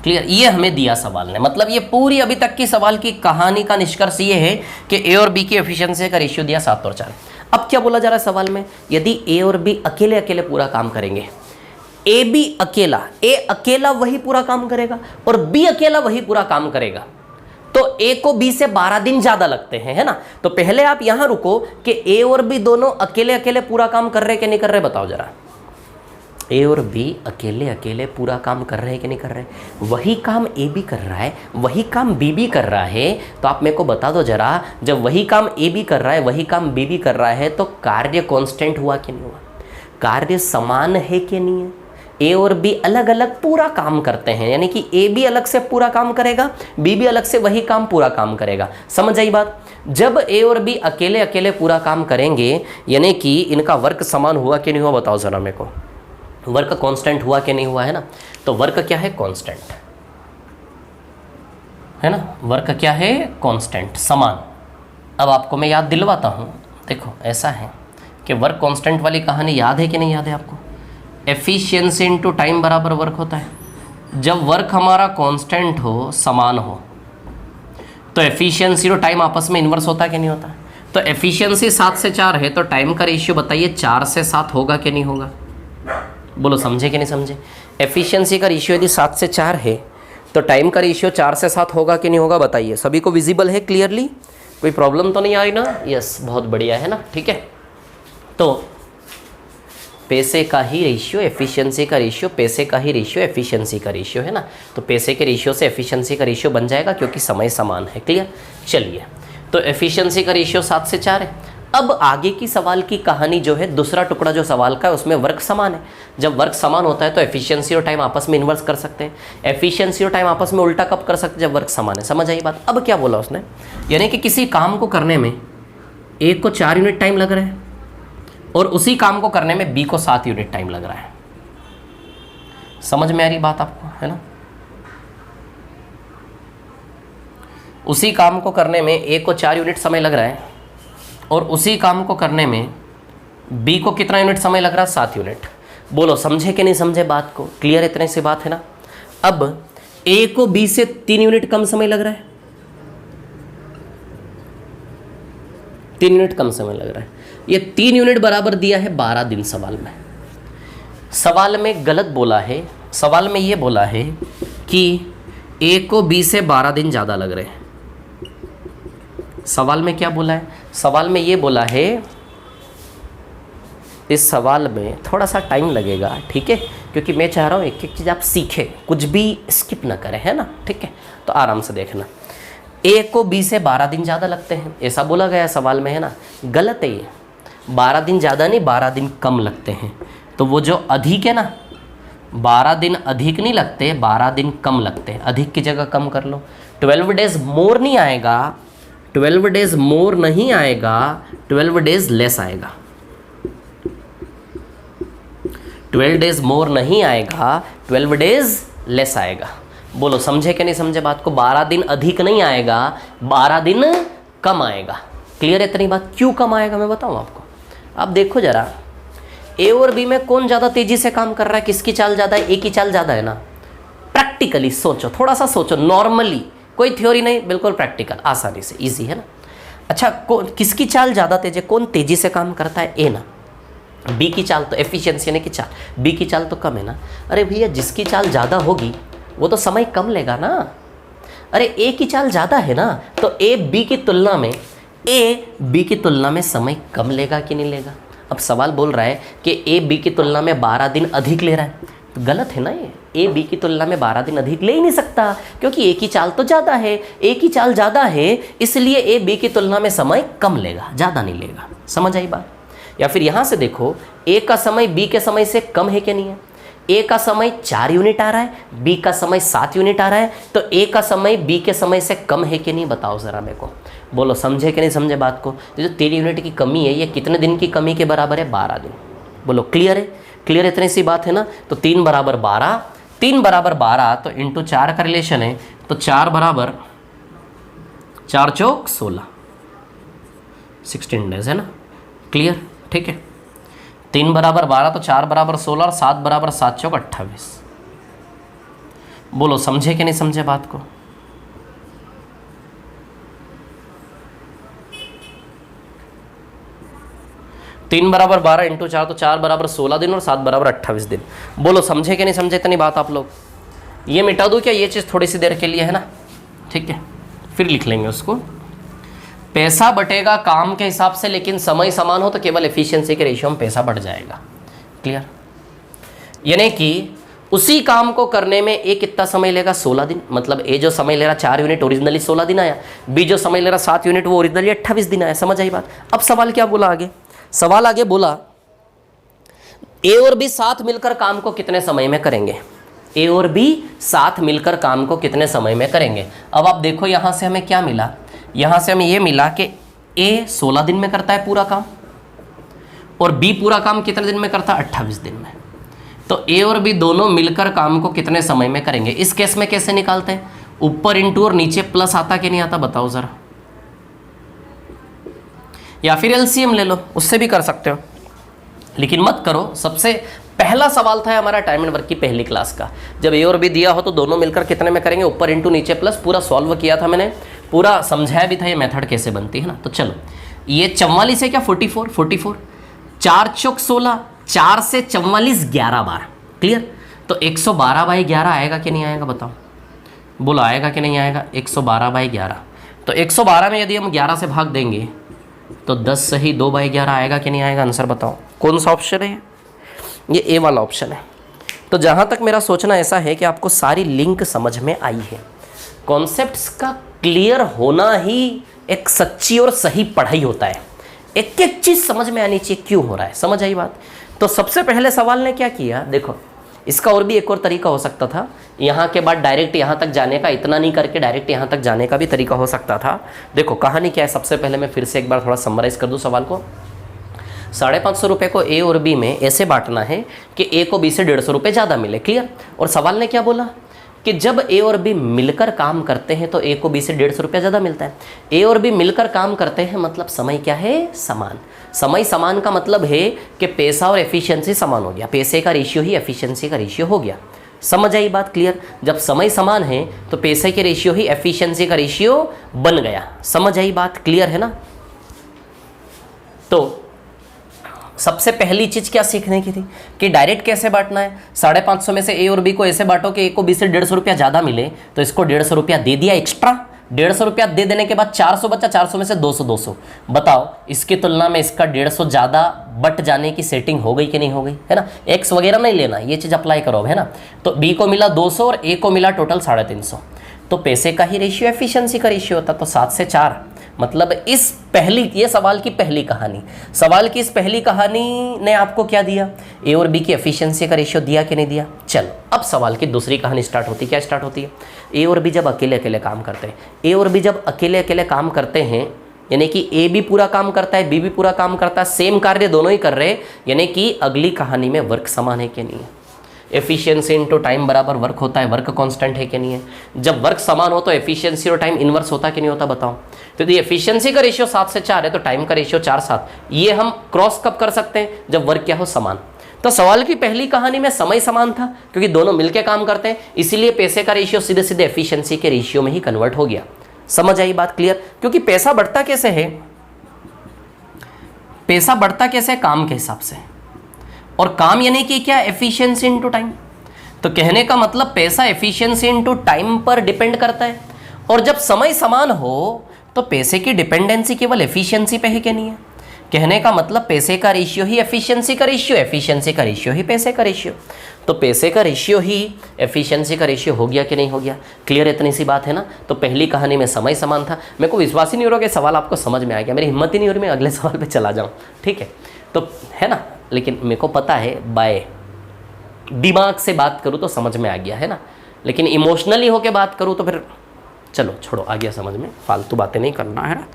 क्लियर, ये हमें दिया सवाल ने। मतलब ये पूरी अभी तक की सवाल की कहानी का निष्कर्ष ये है कि ए और बी की एफिशिएंसी का रेशियो दिया 7 और 4। अब क्या बोला जा रहा है सवाल में, यदि ए और बी अकेले अकेले पूरा काम करेंगे, ए बी अकेला, ए अकेला वही पूरा काम करेगा और बी अकेला वही पूरा काम करेगा, तो ए को बी से 12 दिन ज्यादा लगते हैं, है ना। तो पहले आप यहां रुको कि ए और बी दोनों अकेले अकेले पूरा काम कर रहे कि नहीं कर रहे, बताओ जरा। ए और बी अकेले अकेले पूरा काम कर रहे हैं कि नहीं कर रहे, वही काम ए बी कर रहा है, वही काम बी भी कर रहा है। तो आप मेरे को बता दो जरा, जब वही काम ए बी कर रहा है, वही काम बी भी कर रहा है, तो कार्य कांस्टेंट हुआ कि नहीं हुआ, कार्य समान है कि नहीं है। ए और बी अलग अलग पूरा काम करते हैं, यानी कि ए भी अलग से पूरा काम करेगा, बी भी अलग से वही काम पूरा काम करेगा। समझ आई बात। जब ए और बी अकेले अकेले पूरा काम करेंगे, यानी कि इनका वर्क समान हुआ कि नहीं हुआ, बताओ जरा मेरे को। वर्क कांस्टेंट हुआ कि नहीं हुआ, है ना। तो वर्क क्या है, कांस्टेंट, है ना, वर्क क्या है, कांस्टेंट, समान। अब आपको मैं याद दिलवाता हूँ, देखो ऐसा है कि वर्क कांस्टेंट वाली कहानी याद है कि नहीं याद है आपको। एफिशिएंसी इनटू टाइम बराबर वर्क होता है। जब वर्क हमारा कांस्टेंट हो, समान हो, तो एफिशिएंसी और टाइम आपस में इन्वर्स होता है कि नहीं होता। तो एफिशिएंसी 7 से 4 है, तो टाइम का रेशियो बताइए 4 से 7 होगा कि नहीं होगा। बोलो समझे कि नहीं समझे। एफिशिएंसी का रेशियो यदि 7 से 4 है तो टाइम का रेशियो 4 से 7 होगा कि नहीं होगा बताइए। सभी को विजिबल है क्लियरली? कोई प्रॉब्लम तो नहीं आई ना? यस, बहुत बढ़िया है ना, ठीक है। तो पैसे का ही रेशियो एफिशिएंसी का रेशियो, पैसे का ही रेशियो एफिशिएंसी का रेशियो है ना। तो पैसे के रेशियो से एफिशिएंसी का रेशियो बन जाएगा क्योंकि समय समान है। क्लियर? चलिए, तो एफिशिएंसी का रेशियो 7 से 4 है। अब आगे की सवाल की कहानी जो है, दूसरा टुकड़ा जो सवाल का है उसमें वर्क समान है। जब वर्क समान होता है तो एफिशिएंसी और टाइम आपस में इन्वर्स कर सकते हैं। एफिशिएंसी और टाइम आपस में उल्टा कब कर सकते हैं? जब वर्क समान है। समझ आई बात? अब क्या बोला उसने, यानी कि किसी काम को करने में ए को 4 यूनिट टाइम लग रहा है और उसी काम को करने में बी को 7 यूनिट टाइम लग रहा है। समझ में आ रही बात आपको, है ना? उसी काम को करने में ए को 4 यूनिट समय लग रहा है और उसी काम को करने में बी को कितना यूनिट समय लग रहा है? 7 यूनिट। बोलो समझे कि नहीं समझे बात को? क्लियर इतने से बात है ना? अब ए को बी से 3 यूनिट कम समय लग रहा है, 3 यूनिट कम समय लग रहा है। ये 3 यूनिट बराबर दिया है 12 दिन। सवाल में गलत बोला है। सवाल में ये बोला है कि ए को बी से 12 दिन ज़्यादा लग रहे हैं। सवाल में क्या बोला है? सवाल में ये बोला है, इस सवाल में थोड़ा सा टाइम लगेगा, ठीक है, क्योंकि मैं चाह रहा हूँ एक एक चीज़ आप सीखें, कुछ भी स्किप ना करें, है ना, ठीक है। तो आराम से देखना। ए को बी से 12 दिन ज़्यादा लगते हैं, ऐसा बोला गया सवाल में, है ना। गलत है ये। 12 दिन ज़्यादा नहीं, 12 दिन कम लगते हैं। तो वो जो अधिक है ना, 12 दिन अधिक नहीं लगते, 12 दिन कम लगते हैं। अधिक की जगह कम कर लो। 12 डेज मोर नहीं आएगा, 12 डेज मोर नहीं आएगा, 12 डेज लेस आएगा। 12 डेज मोर नहीं आएगा, 12 डेज लेस आएगा। बोलो समझे कि नहीं समझे बात को? 12 दिन अधिक नहीं आएगा, 12 दिन कम आएगा। क्लियर है इतनी बात? क्यों कम आएगा मैं बताऊं आपको। आप देखो जरा, ए और बी में कौन ज़्यादा तेजी से काम कर रहा है? किसकी चाल ज़्यादा है? ए की चाल ज़्यादा है ना। प्रैक्टिकली सोचो, थोड़ा सा सोचो, नॉर्मली, कोई थ्योरी नहीं, बिल्कुल प्रैक्टिकल, आसानी से, इजी है ना। अच्छा, किसकी चाल ज़्यादा तेज है? कौन तेजी से काम करता है? ए ना। बी की चाल तो एफिशिएंसी यानी कि चाल, बी की चाल तो कम है ना। अरे भैया, जिसकी चाल ज़्यादा होगी वो तो समय कम लेगा ना। अरे ए की चाल ज़्यादा है ना, तो ए बी की तुलना में समय कम लेगा कि नहीं लेगा? अब सवाल बोल रहा है कि ए बी की तुलना में 12 दिन अधिक ले रहा है, तो गलत है ना ये। ए बी की तुलना में 12 दिन अधिक ले ही नहीं सकता, क्योंकि ए की चाल तो ज़्यादा है। ए की चाल ज़्यादा है, इसलिए ए बी की तुलना में समय कम लेगा, ज़्यादा नहीं लेगा। समझ आई बात? या फिर यहाँ से देखो, ए का समय बी के समय से कम है कि नहीं है? ए का समय 4 यूनिट आ रहा है, बी का समय 7 यूनिट आ रहा है, तो ए का समय बी के समय से कम है कि नहीं? बताओ ज़रा मेरे को। बोलो समझे कि नहीं समझे बात को? जो 3 यूनिट की कमी है, ये कितने दिन की कमी के बराबर है? 12 दिन। बोलो क्लियर है? क्लियर इतनी सी बात है ना। तो 3 बराबर 12, 3 बराबर 12, तो इंटू 4 का रिलेशन है, तो 4 बराबर 4 चौक 16, 16 डेज है ना। क्लियर? ठीक है। 3 बराबर 12, तो 4 बराबर 16 और 7 बराबर 7 चौक 28। बोलो समझे कि नहीं समझे बात को? तीन बराबर 12 इंटू 4, तो 4 बराबर 16 दिन और 7 बराबर 28 दिन। बोलो समझे कि नहीं समझे इतनी बात आप लोग? ये मिटा दूं क्या? ये चीज़ थोड़ी सी देर के लिए है ना, ठीक है, फिर लिख लेंगे उसको। पैसा बटेगा काम के हिसाब से, लेकिन समय समान हो तो केवल एफिशिएंसी के रेशियो में पैसा बढ़ जाएगा। क्लियर? यानी कि उसी काम को करने में ए कितना समय लेगा? 16 दिन। मतलब ए जो समय ले रहा 4 यूनिट ओरिजिनली 16 दिन आया, बी जो समय ले रहा 7 यूनिट वो ओरिजिनली 28 दिन आया। समझ आई बात? अब सवाल क्या बोला आगे? सवाल आगे बोला, ए और बी साथ मिलकर काम को कितने समय में करेंगे? ए और बी साथ मिलकर काम को कितने समय में करेंगे? अब आप देखो, यहां से हमें क्या मिला? यहां से हमें यह मिला कि ए 16 दिन में करता है पूरा काम और बी पूरा काम कितने दिन में करता है? 28 दिन में। तो ए और बी दोनों मिलकर काम को कितने समय में करेंगे? इस केस में कैसे निकालते हैं? ऊपर इंटू और नीचे प्लस आता कि नहीं आता? बताओ जरा। या फिर एलसीएम ले लो, उससे भी कर सकते हो, लेकिन मत करो। सबसे पहला सवाल था हमारा टाइम एंड वर्क की पहली क्लास का, जब ए और बी दिया हो तो दोनों मिलकर कितने में करेंगे? ऊपर इंटू नीचे प्लस। पूरा सॉल्व किया था मैंने, पूरा समझाया भी था ये मेथड कैसे बनती है ना। तो चलो, ये 44 है क्या? 44, 44, 4 चौक 16, 4 से 44 11 बार। क्लियर? तो 112/11 आएगा कि नहीं आएगा? बताओ। बोलो आएगा कि नहीं आएगा? 112/11। तो 112 में यदि हम 11 से भाग देंगे तो 10 सही 2/11 आएगा कि नहीं आएगा? आंसर बताओ कौन सा ऑप्शन है? ये ए वाला ऑप्शन है। तो जहाँ तक मेरा सोचना ऐसा है कि आपको सारी लिंक समझ में आई है। कॉन्सेप्ट्स का क्लियर होना ही एक सच्ची और सही पढ़ाई होता है। एक एक चीज़ समझ में आनी चाहिए क्यों हो रहा है। समझ आई बात? तो सबसे पहले सवाल ने क्या किया, देखो इसका और भी एक और तरीका हो सकता था, यहाँ के बाद डायरेक्ट यहाँ तक जाने का, इतना नहीं करके डायरेक्ट यहाँ तक जाने का भी तरीका हो सकता था। देखो कहानी क्या है, सबसे पहले मैं फिर से एक बार थोड़ा समराइज़ कर दूँ सवाल को। 550 रुपये को ए और बी में ऐसे बांटना है कि ए को बी से 150 रुपये ज़्यादा मिले। क्लियर? और सवाल ने क्या बोला कि जब ए और बी मिलकर काम करते हैं तो ए को बी से 150 रुपया ज़्यादा मिलता है। ए और बी मिलकर काम करते हैं मतलब समय क्या है? समान। समय समान का मतलब है कि पैसा और एफिशिएंसी समान हो गया। पैसे का रेशियो ही एफिशिएंसी का रेशियो हो गया। समझ आई बात? क्लियर? जब समय समान है तो पैसे के रेशियो ही एफिशिएंसी का रेशियो बन गया। समझ आई बात? क्लियर है ना? तो सबसे पहली चीज क्या सीखने की थी कि डायरेक्ट कैसे बांटना है। 550 में से ए और बी को ऐसे बांटो कि ए को बी से 150 रुपया ज़्यादा मिले, तो इसको 150 रुपया दे दिया एक्स्ट्रा। 150 रुपया दे देने के बाद 400 बचा, 400 में से 200। बताओ इसकी तुलना में इसका 150 ज़्यादा बट जाने की सेटिंग हो गई कि नहीं हो गई? है ना? एक्स वगैरह नहीं लेना, ये चीज़ अप्लाई करो, है ना? तो बी को मिला 200 और ए को मिला टोटल 350। तो पैसे का ही रेशियो एफिशिएंसी का रेशियो होता। तो 7 से 4 मतलब इस पहली, ये सवाल की पहली कहानी, सवाल की इस पहली कहानी ने आपको क्या दिया? ए और बी की एफिशिएंसी का रेशियो दिया कि नहीं दिया? चलो अब सवाल की दूसरी कहानी स्टार्ट होती है। क्या स्टार्ट होती है? ए और बी जब अकेले अकेले काम करते हैं, ए और बी जब अकेले अकेले काम करते हैं, यानी कि ए भी पूरा काम करता है, बी भी पूरा काम करता है, सेम कार्य दोनों ही कर रहे हैं, यानी कि अगली कहानी में वर्क समान है कि नहीं है? एफिशिएंसी इनटू टाइम बराबर वर्क होता है, वर्क कांस्टेंट है कि नहीं है? जब वर्क समान हो तो एफिशिएंसी और टाइम इनवर्स होता कि नहीं होता? बताओ। तो यदि एफिशिएंसी का रेशियो 7 से 4 है तो टाइम का रेशियो 4/7। ये हम क्रॉस कब कर सकते हैं? जब वर्क क्या हो? समान। तो सवाल की पहली कहानी में समय समान था क्योंकि दोनों मिलकर काम करते हैं, इसीलिए पैसे का रेशियो सीधे सीधे एफिशिएंसी के रेशियो में ही कन्वर्ट हो गया। समझ आई बात? क्लियर? क्योंकि पैसा बढ़ता कैसे है? पैसा बढ़ता कैसे है? काम के हिसाब से। और काम यानी कि क्या? Efficiency into time. तो कहने का मतलब पैसा एफिशिएंसी इनटू टाइम पर डिपेंड करता है। और जब समय समान हो तो पैसे की डिपेंडेंसी केवल एफिशिएंसी पे है कि नहीं है? कहने का मतलब पैसे का रेशियो ही एफिशिएंसी का रेशियो, एफिशिएंसी का रेशियो ही पैसे का रेशियो। तो पैसे का रेशियो ही एफिशिएंसी का रेशियो हो गया कि नहीं हो गया? क्लियर? इतनी सी बात है ना? तो पहली कहानी में समय समान था। मेरे को विश्वास ही नहीं हो रहा कि सवाल आपको समझ में आ गया। मेरी हिम्मत ही नहीं हो रही मैं अगले सवाल पे चला जाऊँ। ठीक है? तो है ना? लेकिन मेरे को पता है बाय दिमाग से बात करूँ तो समझ में आ गया, है ना? लेकिन इमोशनली होके बात करूँ तो फिर चलो छोड़ो, आ गया समझ में, फालतू बातें नहीं करना है ना।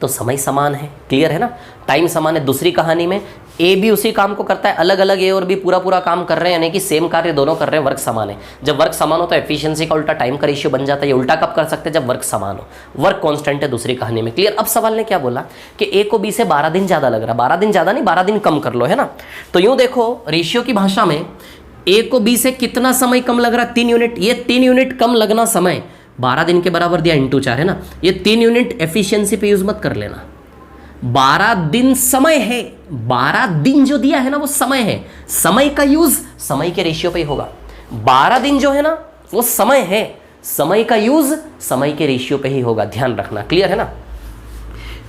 तो समय समान है, क्लियर है ना? टाइम समान है। दूसरी कहानी में ए भी उसी काम को करता है, अलग अलग ए और बी पूरा काम कर रहे हैं, यानी कि सेम कार्य दोनों कर रहे हैं, वर्क समान है। जब वर्क समान हो तो एफिशिएंसी का उल्टा टाइम का रेशियो बन जाता है। ये उल्टा कब कर सकते हैं? जब वर्क समान हो। वर्क कांस्टेंट है दूसरी कहानी में। क्लियर? अब सवाल ने क्या बोला कि ए को बी से 12 दिन ज़्यादा लग रहा है। 12 दिन ज़्यादा नहीं, 12 दिन कम कर लो, है ना? तो यूँ देखो रेशियो की भाषा में ए को बी से कितना समय कम लग रहा है? 3 यूनिट। ये 3 यूनिट कम लगना समय 12 दिन के बराबर दिया इंटू 4, है ना? ये 3 यूनिट एफिशिएंसी पे यूज मत कर लेना। 12 दिन समय है, 12 दिन जो दिया है ना वो समय है। समय का यूज समय के रेशियो पे ही होगा। 12 दिन जो है ना वो समय है, समय का यूज समय के रेशियो पे ही होगा। ध्यान रखना। क्लियर है ना?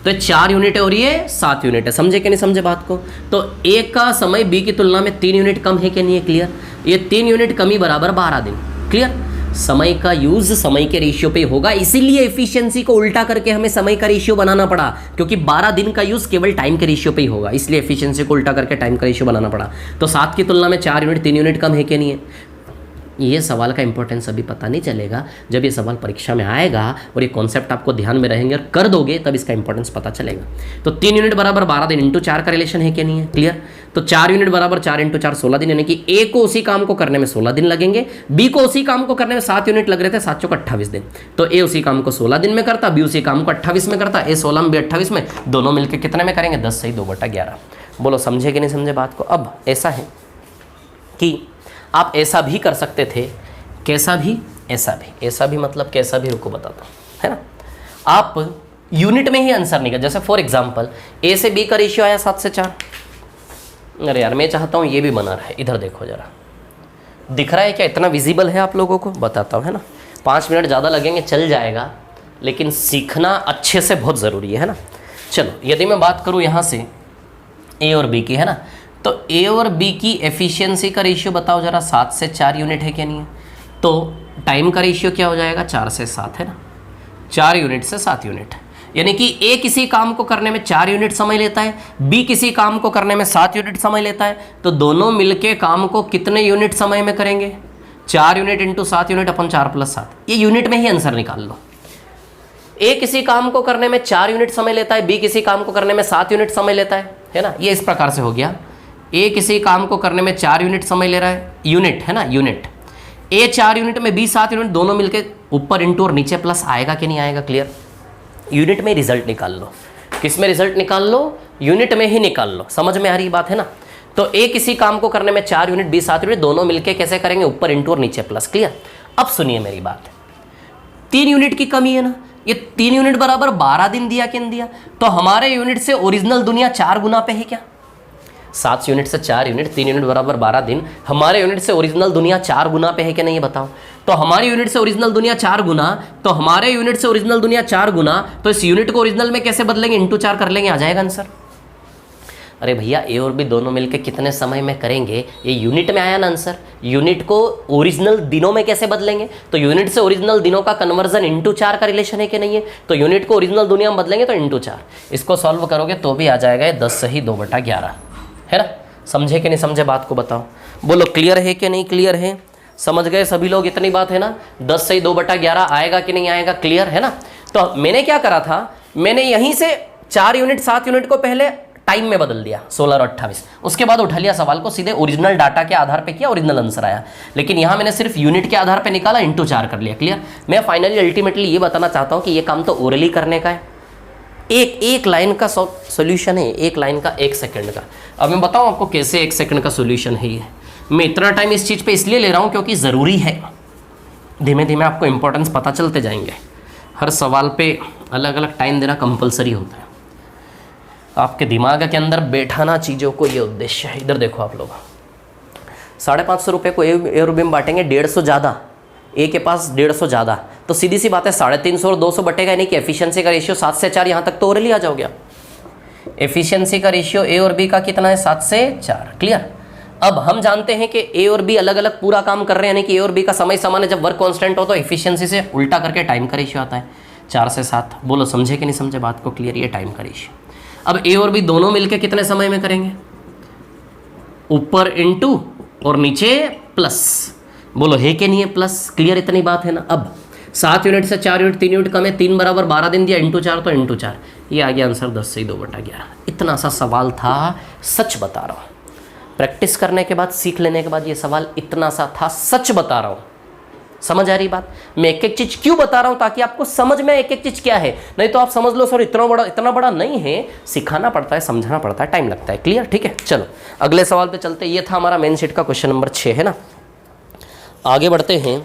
तो 4 यूनिट है और ये 7 यूनिट है। समझे कि नहीं समझे बात को? तो ए का समय बी की तुलना में 3 यूनिट कम है कि नहीं है? क्लियर? ये 3 यूनिट कमी बराबर 12 दिन। क्लियर? समय का यूज समय के रेशियो पे होगा, इसीलिए एफिशिएंसी को उल्टा करके हमें समय का रेशियो बनाना पड़ा, क्योंकि 12 दिन का यूज केवल टाइम के रेशियो पे ही होगा, इसलिए एफिशिएंसी को उल्टा करके टाइम का रेशियो बनाना पड़ा। तो 7 की तुलना में 4 यूनिट 3 यूनिट कम है कि नहीं है? ये सवाल का इंपॉर्टेंस अभी पता नहीं चलेगा, जब ये सवाल परीक्षा में आएगा और ये कॉन्सेप्ट आपको ध्यान में रहेंगे और कर दोगे तब इसका इंपॉर्टेंस पता चलेगा। तो 3 यूनिट बराबर 12 दिन इंटू 4 का रिलेशन है कि नहीं है? क्लियर? तो 4 यूनिट बराबर 4 इंटू 4 16 दिन, यानी कि ए को उसी काम को करने में 16 दिन लगेंगे, बी को उसी काम को करने में 7 यूनिट लग रहे थे, 7 चौक 28 दिन। तो ए उसी काम को 16 दिन में करता, बी उसी काम को 28 में करता, ए 16 में बी 28 में, दोनों मिलकर कितने में करेंगे? 10 सही 2/11। बोलो समझे कि नहीं समझे बात को? अब ऐसा है कि आप ऐसा भी कर सकते थे, कैसा भी? ऐसा भी। ऐसा भी मतलब कैसा भी? रुको बताता हूँ, है ना? आप यूनिट में ही आंसर निकल, जैसे फॉर एग्जांपल ए से बी का रेशियो आया 7 से 4। अरे यार मैं चाहता हूँ ये भी बना रहा है, इधर देखो जरा, दिख रहा है क्या? इतना विजिबल है आप लोगों को? बताता हूँ, है ना? 5 मिनट ज़्यादा लगेंगे चल जाएगा, लेकिन सीखना अच्छे से बहुत ज़रूरी है ना। चलो यदि मैं बात करूँ यहाँ से ए और बी की, है ना, तो ए और बी की एफिशिएंसी का रेशियो बताओ ज़रा, 7 से 4 यूनिट है क्या नहीं है। तो टाइम का रेशियो क्या हो जाएगा, 4 से 7, है ना, 4 यूनिट से 7 यूनिट, यानी कि ए किसी काम को करने में 4 यूनिट समय लेता है, बी किसी काम को करने में 7 यूनिट समय लेता है, तो दोनों मिलके काम को कितने यूनिट समय में करेंगे, 4 यूनिट इंटू 7 यूनिट अपन 4 + 7, ये यूनिट में ही आंसर निकाल लो। ए किसी काम को करने में 4 यूनिट समय लेता है, बी किसी काम को करने में 7 यूनिट समय लेता है ना, ये इस प्रकार से हो गया। ए किसी काम को करने में 4 यूनिट समय ले रहा है, यूनिट है ना, यूनिट, ए 4 यूनिट में बी 7 यूनिट, दोनों मिलके ऊपर इंटू और नीचे प्लस आएगा कि नहीं आएगा, क्लियर। यूनिट में रिजल्ट निकाल लो, किस में रिजल्ट निकाल लो, यूनिट में ही निकाल लो, समझ में आ रही बात है ना। तो ए किसी काम को करने में 4 यूनिट, बी 7 यूनिट, दोनों मिलके कैसे करेंगे, ऊपर इंटू और नीचे प्लस, क्लियर। अब सुनिए मेरी बात, 3 यूनिट की कमी है ना, ये 3 यूनिट बराबर 12 दिन दिया कि नहीं दिया, तो हमारे यूनिट से ओरिजिनल दुनिया 4 गुना पे है क्या, 7 यूनिट से 4 यूनिट, 3 यूनिट बराबर 12 दिन, हमारे यूनिट से ओरिजिनल दुनिया 4 गुना पे है कि नहीं, ये बताओ। तो हमारी यूनिट से ओरिजिनल दुनिया 4 गुना, तो हमारे यूनिट से ओरिजिनल दुनिया 4 गुना, तो इस यूनिट को ओरिजिनल में कैसे बदलेंगे, इंटू 4 कर लेंगे, आ जाएगा आंसर। अरे भैया ए और बी दोनों मिलकर कितने समय में करेंगे, ये यूनिट में आया ना आंसर। यूनिट को ओरिजिनल दिनों में कैसे बदलेंगे, तो यूनिट से ओरिजिनल दिनों का कन्वर्जन इंटू 4 का रिलेशन है कि नहीं है, तो यूनिट को ओरिजिनल दुनिया में बदलेंगे तो इंटू 4, इसको सॉल्व करोगे तो भी आ जाएगा 10 सही 2/11, है ना। समझे कि नहीं समझे बात को बताओ, बोलो क्लियर है कि नहीं क्लियर है, समझ गए सभी लोग, इतनी बात है ना, 10 सही 2/11 आएगा कि नहीं आएगा, क्लियर है ना। तो मैंने क्या करा था, मैंने यहीं से 4 यूनिट 7 यूनिट को पहले टाइम में बदल दिया 16 और 28, उसके बाद उठा लिया सवाल को, सीधे ओरिजिनल डाटा के आधार पे किया, ओरिजिनल आंसर आया। लेकिन यहाँ मैंने सिर्फ यूनिट के आधार पे निकाला, इंटू 4 कर लिया, क्लियर। मैं फाइनली अल्टीमेटली ये बताना चाहता हूँ कि ये काम तो ओरली करने का है, एक लाइन का सोल्यूशन है, एक लाइन का 1 सेकंड का। अब मैं बताऊँ आपको कैसे 1 सेकंड का सोल्यूशन है ये। मैं इतना टाइम इस चीज़ पे इसलिए ले रहा हूँ क्योंकि ज़रूरी है, धीमे धीमे आपको इंपॉर्टेंस पता चलते जाएंगे। हर सवाल पे अलग अलग टाइम देना कंपलसरी होता है, आपके दिमाग के अंदर बैठाना चीज़ों को, ये उद्देश्य है। इधर देखो आप लोग, 550 रुपये को ए और बी में बांटेंगे, 150 ज़्यादा, ए के पास 150 ज़्यादा, तो सीधी सी बात है 350 और 200 बटेगा, यानी कि एफिशिएंसी का रेशियो 7 से 4, यहाँ तक तो ओरली आ जाओगे। एफिशिएंसी का रेशियो ए और बी का कितना है, 7 से 4, क्लियर। अब हम जानते हैं कि ए और बी अलग अलग पूरा काम कर रहे हैं, यानी कि ए और बी का समय समान है, जब वर्क कांस्टेंट हो तो एफिशिएंसी से उल्टा करके टाइम का रेशियो आता है 4 से 7। बोलो समझे कि नहीं समझे बात को, क्लियर, ये टाइम का रेशियो। अब ए और बी दोनों मिलके कितने समय में करेंगे, ऊपर इंटू और नीचे प्लस, बोलो है कि नहीं है प्लस, क्लियर, इतनी बात है ना। अब 7 यूनिट से 4 यूनिट, 3 यूनिट कम है, 3 बराबर 12 दिन दिया, इंटू 4 तो इंटू 4, ये आ गया आंसर 10 से 2/11। इतना सा सवाल था, सच बता रहा हूँ, प्रैक्टिस करने के बाद, सीख लेने के बाद ये सवाल इतना सा था, सच बता रहा हूँ। समझ आ रही बात, मैं एक एक चीज क्यों बता रहा हूं, ताकि आपको समझ में एक एक चीज क्या है, नहीं तो आप समझ लो सर इतना बड़ा नहीं है, सिखाना पड़ता है, समझाना पड़ता है, टाइम लगता है, क्लियर, ठीक है। चलो अगले सवाल पे चलते, ये था हमारा मेन शीट का क्वेश्चन नंबर 6, है ना। आगे बढ़ते हैं,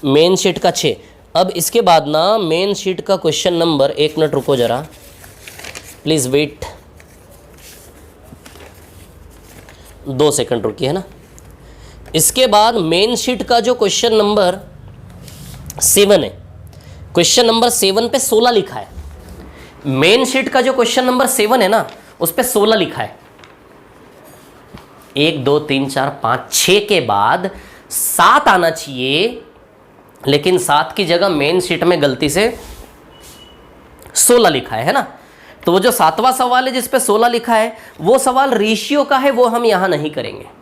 मेन शीट का 6। अब इसके बाद ना मेन शीट का क्वेश्चन नंबर, 1 मिनट रुको जरा प्लीज वेट, 2 सेकंड रुकिए, है ना। इसके बाद मेन शीट का जो क्वेश्चन नंबर 7 है, क्वेश्चन नंबर 7 पे 16 लिखा है। मेन शीट का जो क्वेश्चन नंबर 7 है ना, उस पे 16 लिखा है। 1 2 3 4 5 6 के बाद 7 आना चाहिए, लेकिन 7 की जगह मेन शीट में गलती से 16 लिखा है ना। तो वो जो 7वां सवाल है जिस पे 16 लिखा है, वो सवाल रेशियो का है, वो हम यहां नहीं करेंगे।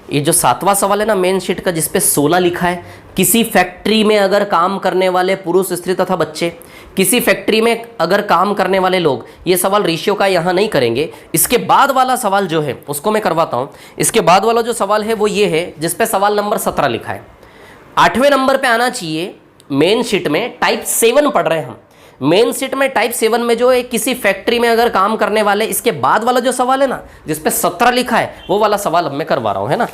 ये जो 7वां सवाल है ना मेन शीट का, जिस पे 16 लिखा है, किसी फैक्ट्री में अगर काम करने वाले पुरुष, स्त्री तथा बच्चे, किसी फैक्ट्री में अगर काम करने वाले लोग, ये सवाल रेशियो का यहाँ नहीं करेंगे। इसके बाद वाला सवाल जो है उसको मैं करवाता हूँ। इसके बाद वाला जो सवाल है वो ये है, जिस पे सवाल नंबर 17 लिखा है। 8वें नंबर पे आना चाहिए मेन शीट में, टाइप 7 पढ़ रहे हैं हम। मेन शीट में टाइप 7 में जो है, किसी फैक्ट्री में अगर काम करने वाले, इसके बाद वाला जो सवाल है ना जिस पे 17 लिखा है, वो वाला सवाल अब मैं करवा रहा हूँ, है ना।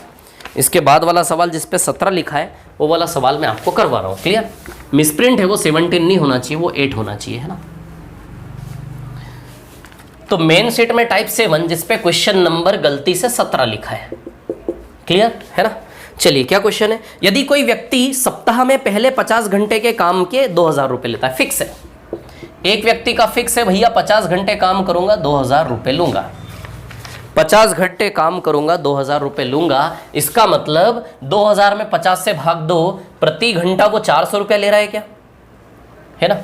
इसके बाद वाला सवाल जिस पे 17 लिखा है, वो वाला सवाल मैं आपको करवा रहा हूँ, क्लियर। मिसप्रिंट है वो 17 नहीं होना चाहिए, वो 8 होना चाहिए, है ना। तो मेन शीट में टाइप 7 जिस पे क्वेश्चन नंबर गलती से 17 लिखा है, क्लियर है ना। चलिए क्या क्वेश्चन है, यदि कोई व्यक्ति सप्ताह में पहले 50 घंटे के काम के 2000 रुपये लेता है, फिक्स है, एक व्यक्ति का फिक्स है भैया 50 घंटे काम करूंगा 2000 रुपये लूंगा, 50 घंटे काम करूंगा 2000 रुपये लूंगा, इसका मतलब 2000 में 50 से भाग दो, प्रति घंटा वो 400 रुपया ले रहा है क्या, है ना,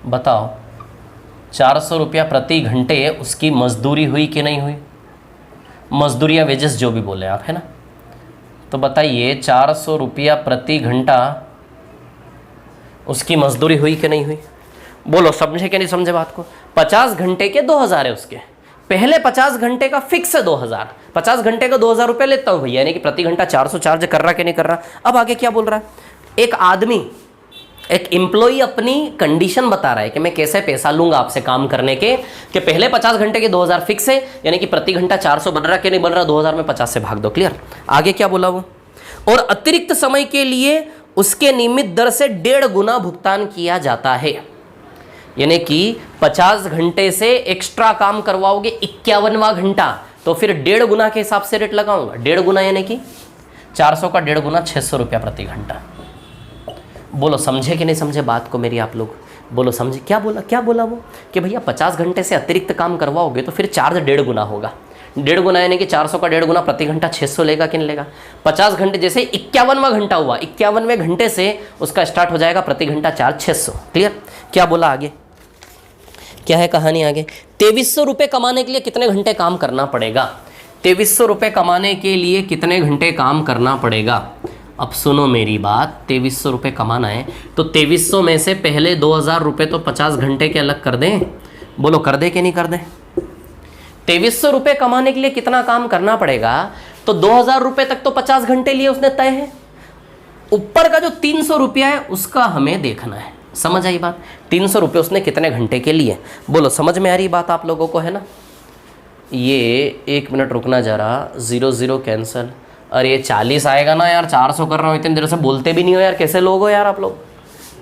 बताओ 400 रुपया प्रति घंटे उसकी मजदूरी हुई कि नहीं हुई, मजदूरी या वेजेस जो भी बोले आप, है ना, तो बताइए 400 रुपया प्रति घंटा उसकी मजदूरी हुई कि नहीं हुई, बोलो समझे कि नहीं समझे बात को। 50 घंटे के 2000 है उसके, पहले 50 घंटे का फिक्स है 2000, 50 घंटे का 2000 रुपये लेता हूं भैया, यानी कि प्रति घंटा 400 चार्ज कर रहा कि नहीं कर रहा। अब आगे क्या बोल रहा है, एक आदमी, एक एम्प्लॉई अपनी कंडीशन बता रहा है कि मैं कैसे पैसा लूंगा आपसे काम करने के, कि पहले 50 घंटे के 2000 फिक्स है, यानी कि प्रति घंटा 400 बन रहा कि नहीं बन रहा, 2000 में 50 से भाग दो, क्लियर। आगे क्या बोला वो, और अतिरिक्त समय के लिए उसके नियमित दर से 1.5 गुना भुगतान किया जाता है, यानी कि 50 घंटे से एक्स्ट्रा काम करवाओगे 51वां घंटा, तो फिर 1.5 गुना के हिसाब से रेट लगाऊंगा, 1.5 गुना यानी कि 400 का 1.5 गुना 600 रुपया प्रति घंटा। बोलो समझे कि नहीं समझे बात को मेरी आप लोग, बोलो समझे। क्या बोला वो, कि भैया 50 घंटे से अतिरिक्त काम करवाओगे तो फिर चार्ज 1.5 गुना होगा, 1.5 गुना यानी कि 400 का 1.5 गुना प्रति घंटा 600 लेगा कि नहीं लेगा। 50 घंटे जैसे 51वां घंटा हुआ, 51वें घंटे से उसका स्टार्ट हो जाएगा प्रति घंटा चार्ज 600, क्लियर। क्या बोला आगे, क्या है कहानी आगे, 2300 रुपये कमाने के लिए कितने घंटे काम करना पड़ेगा, 2300 रुपये कमाने के लिए कितने घंटे काम करना पड़ेगा। अब सुनो मेरी बात, 2300 रुपये कमाना है तो 2300 में से पहले 2000 रुपये तो 50 घंटे के अलग कर दें, बोलो कर दे कि नहीं कर दें। 2300 रुपये कमाने के लिए कितना काम करना पड़ेगा, तो 2000 रुपये तक तो 50 घंटे लिए उसने तय है, ऊपर का जो 300 रुपया है उसका हमें देखना है, समझ आई बात। 300 रुपये उसने कितने घंटे के लिए, बोलो समझ में आ रही बात आप लोगों को, है ना। ये 1 मिनट रुकना जरा, 0 0 कैंसिल, अरे ये 40 आएगा ना यार, 400 कर रहा हूँ, इतनी देर से बोलते भी नहीं हो यार, कैसे लोग हो यार आप लोग,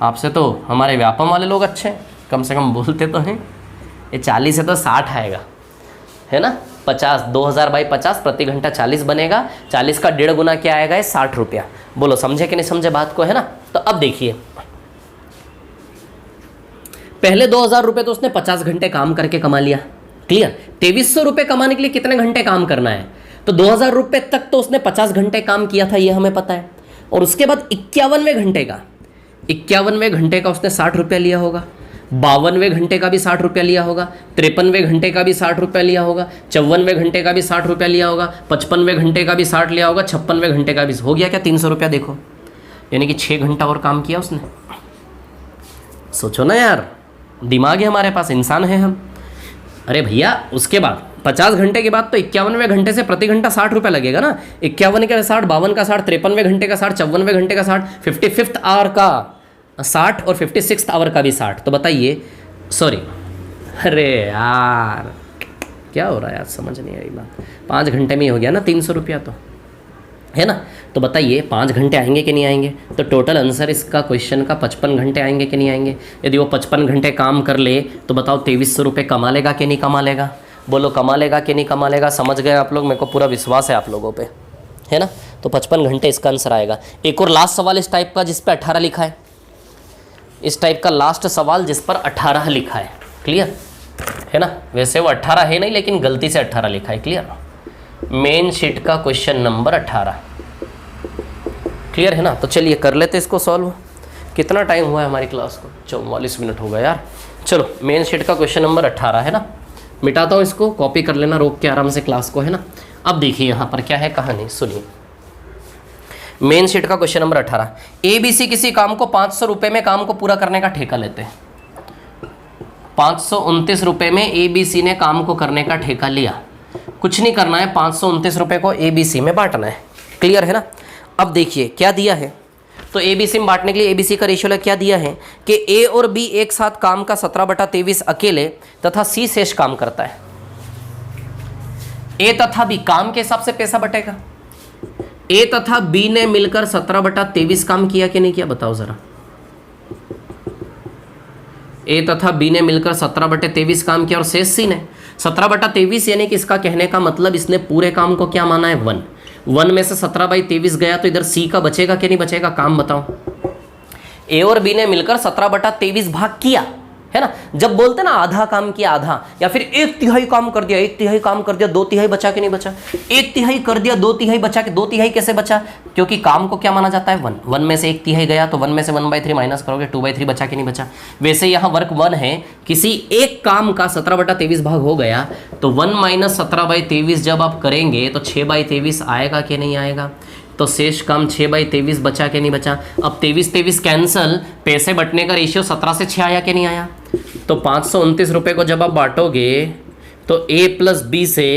आपसे तो हमारे व्यापम वाले लोग अच्छे हैं, कम से कम बोलते तो हैं। ये 40 है तो 60 आएगा, है ना, 50, 2000 बाई 50 प्रति घंटा 40 बनेगा, 40 का 1.5 गुना क्या आएगा, है 60 रुपया। बोलो समझे कि नहीं समझे बात को, है ना। तो अब देखिए, पहले 2000 रुपये तो उसने 50 घंटे काम करके कमा लिया, क्लियर। 2300 रुपये कमाने के लिए कितने घंटे काम करना है, तो 2000 रुपये तक तो उसने 50 घंटे काम किया था, ये हमें पता है। और उसके बाद 51वें घंटे का उसने 60 रुपया लिया होगा, 52वें घंटे का भी 60 रुपया लिया होगा, 53वें घंटे का भी 60 रुपया लिया होगा, 54वें घंटे का भी 60 रुपया लिया होगा, 55वें घंटे का भी 60 लिया होगा, 56वें घंटे का भी, हो गया क्या 300 रुपया। देखो यानी कि 6 घंटा और काम किया उसने। सोचो ना यार, दिमाग है हमारे पास, इंसान है हम। अरे भैया उसके बाद 50 घंटे के बाद तो 51वें घंटे से प्रति घंटा 60 रुपया लगेगा ना, 51 का 60, 52 का 60, 53वें घंटे का 60, 54वें घंटे का 60, 55th आवर का 60 और 56th आवर का भी 60। तो बताइए, सॉरी, अरे यार क्या हो रहा है यार, समझ नहीं आई बात। 5 घंटे में ही हो गया ना 300 रुपया, तो है ना। तो बताइए 5 घंटे आएंगे कि नहीं आएंगे, तो टोटल आंसर इसका क्वेश्चन का 55 घंटे आएंगे कि नहीं आएंगे। यदि वो 55 घंटे काम कर ले तो बताओ 2300 रुपये कमा लेगा कि नहीं कमा लेगा, बोलो कमा लेगा कि नहीं कमा लेगा। समझ गए आप लोग, मेरे को पूरा विश्वास है आप लोगों पे, है ना। तो 55 घंटे इसका आंसर आएगा। एक और लास्ट सवाल इस टाइप का जिस पर 18 लिखा है, इस टाइप का लास्ट सवाल जिस पर 18 लिखा है, क्लियर है ना। वैसे वो 18 है नहीं, लेकिन गलती से 18 लिखा है, क्लियर। मेन शीट का क्वेश्चन नंबर 18, क्लियर है ना। तो चलिए कर लेते इसको सॉल्व। कितना टाइम हुआ है हमारी क्लास को, 44 मिनट हो गया यार। चलो मेन शीट का क्वेश्चन नंबर 18 है ना, मिटाता हूँ इसको, कॉपी कर लेना रोक के आराम से क्लास को, है ना। अब देखिए यहाँ पर क्या है कहानी, सुनिए। मेन शीट का क्वेश्चन नंबर 18, ABC किसी काम को 500 रुपये में काम को पूरा करने का ठेका लेते हैं। 529 रुपये में ABC ने काम को करने का ठेका लिया। कुछ नहीं करना है, 529 रुपये को ABC में बांटना है, क्लियर है ना। अब देखिए क्या दिया है, तो ABC में बांटने के लिए ABC का रेशियो क्या दिया है कि A और B एक साथ काम का 17/23 अकेले तथा C शेष काम करता है। A तथा B काम के हिसाब से पैसा बटेगा। A तथा B ने मिलकर 17/23 काम किया कि नहीं किया, बताओ जरा। A तथा B ने मिलकर 17/23 काम किया और शेष C ने 17/23, यानी कि इसका कहने का मतलब इसने पूरे काम को क्या माना है 1। 1 में से 17/23 गया तो इधर सी का बचेगा कि नहीं बचेगा, काम बताओ। ए और बी ने मिलकर 17/23 भाग किया, है ना। जब बोलते ना आधा काम किया आधा, या फिर 1/3 काम कर दिया, 1/3 काम कर दिया, 2/3 बचा कि नहीं बचा, 1/3 कर दिया 2/3 बचा, कि 2/3 कैसे बचा, क्योंकि काम को क्या माना जाता है 1, 1 में से 1/3 गया तो 1 में से 1/3 माइनस करोगे, 2/3 बचा कि नहीं बचा। वैसे यहाँ वर्क 1 है, किसी एक काम का 17/23 भाग हो गया तो 1 - 17/23 जब आप करेंगे तो 6/23 आएगा कि नहीं आएगा। तो शेष काम 6/23 बचा कि नहीं बचा। अब 23 कैंसल, पैसे बटने का रेशियो 17 से 6 आया कि नहीं आया। तो 529 रुपये को जब आप बांटोगे तो A + B से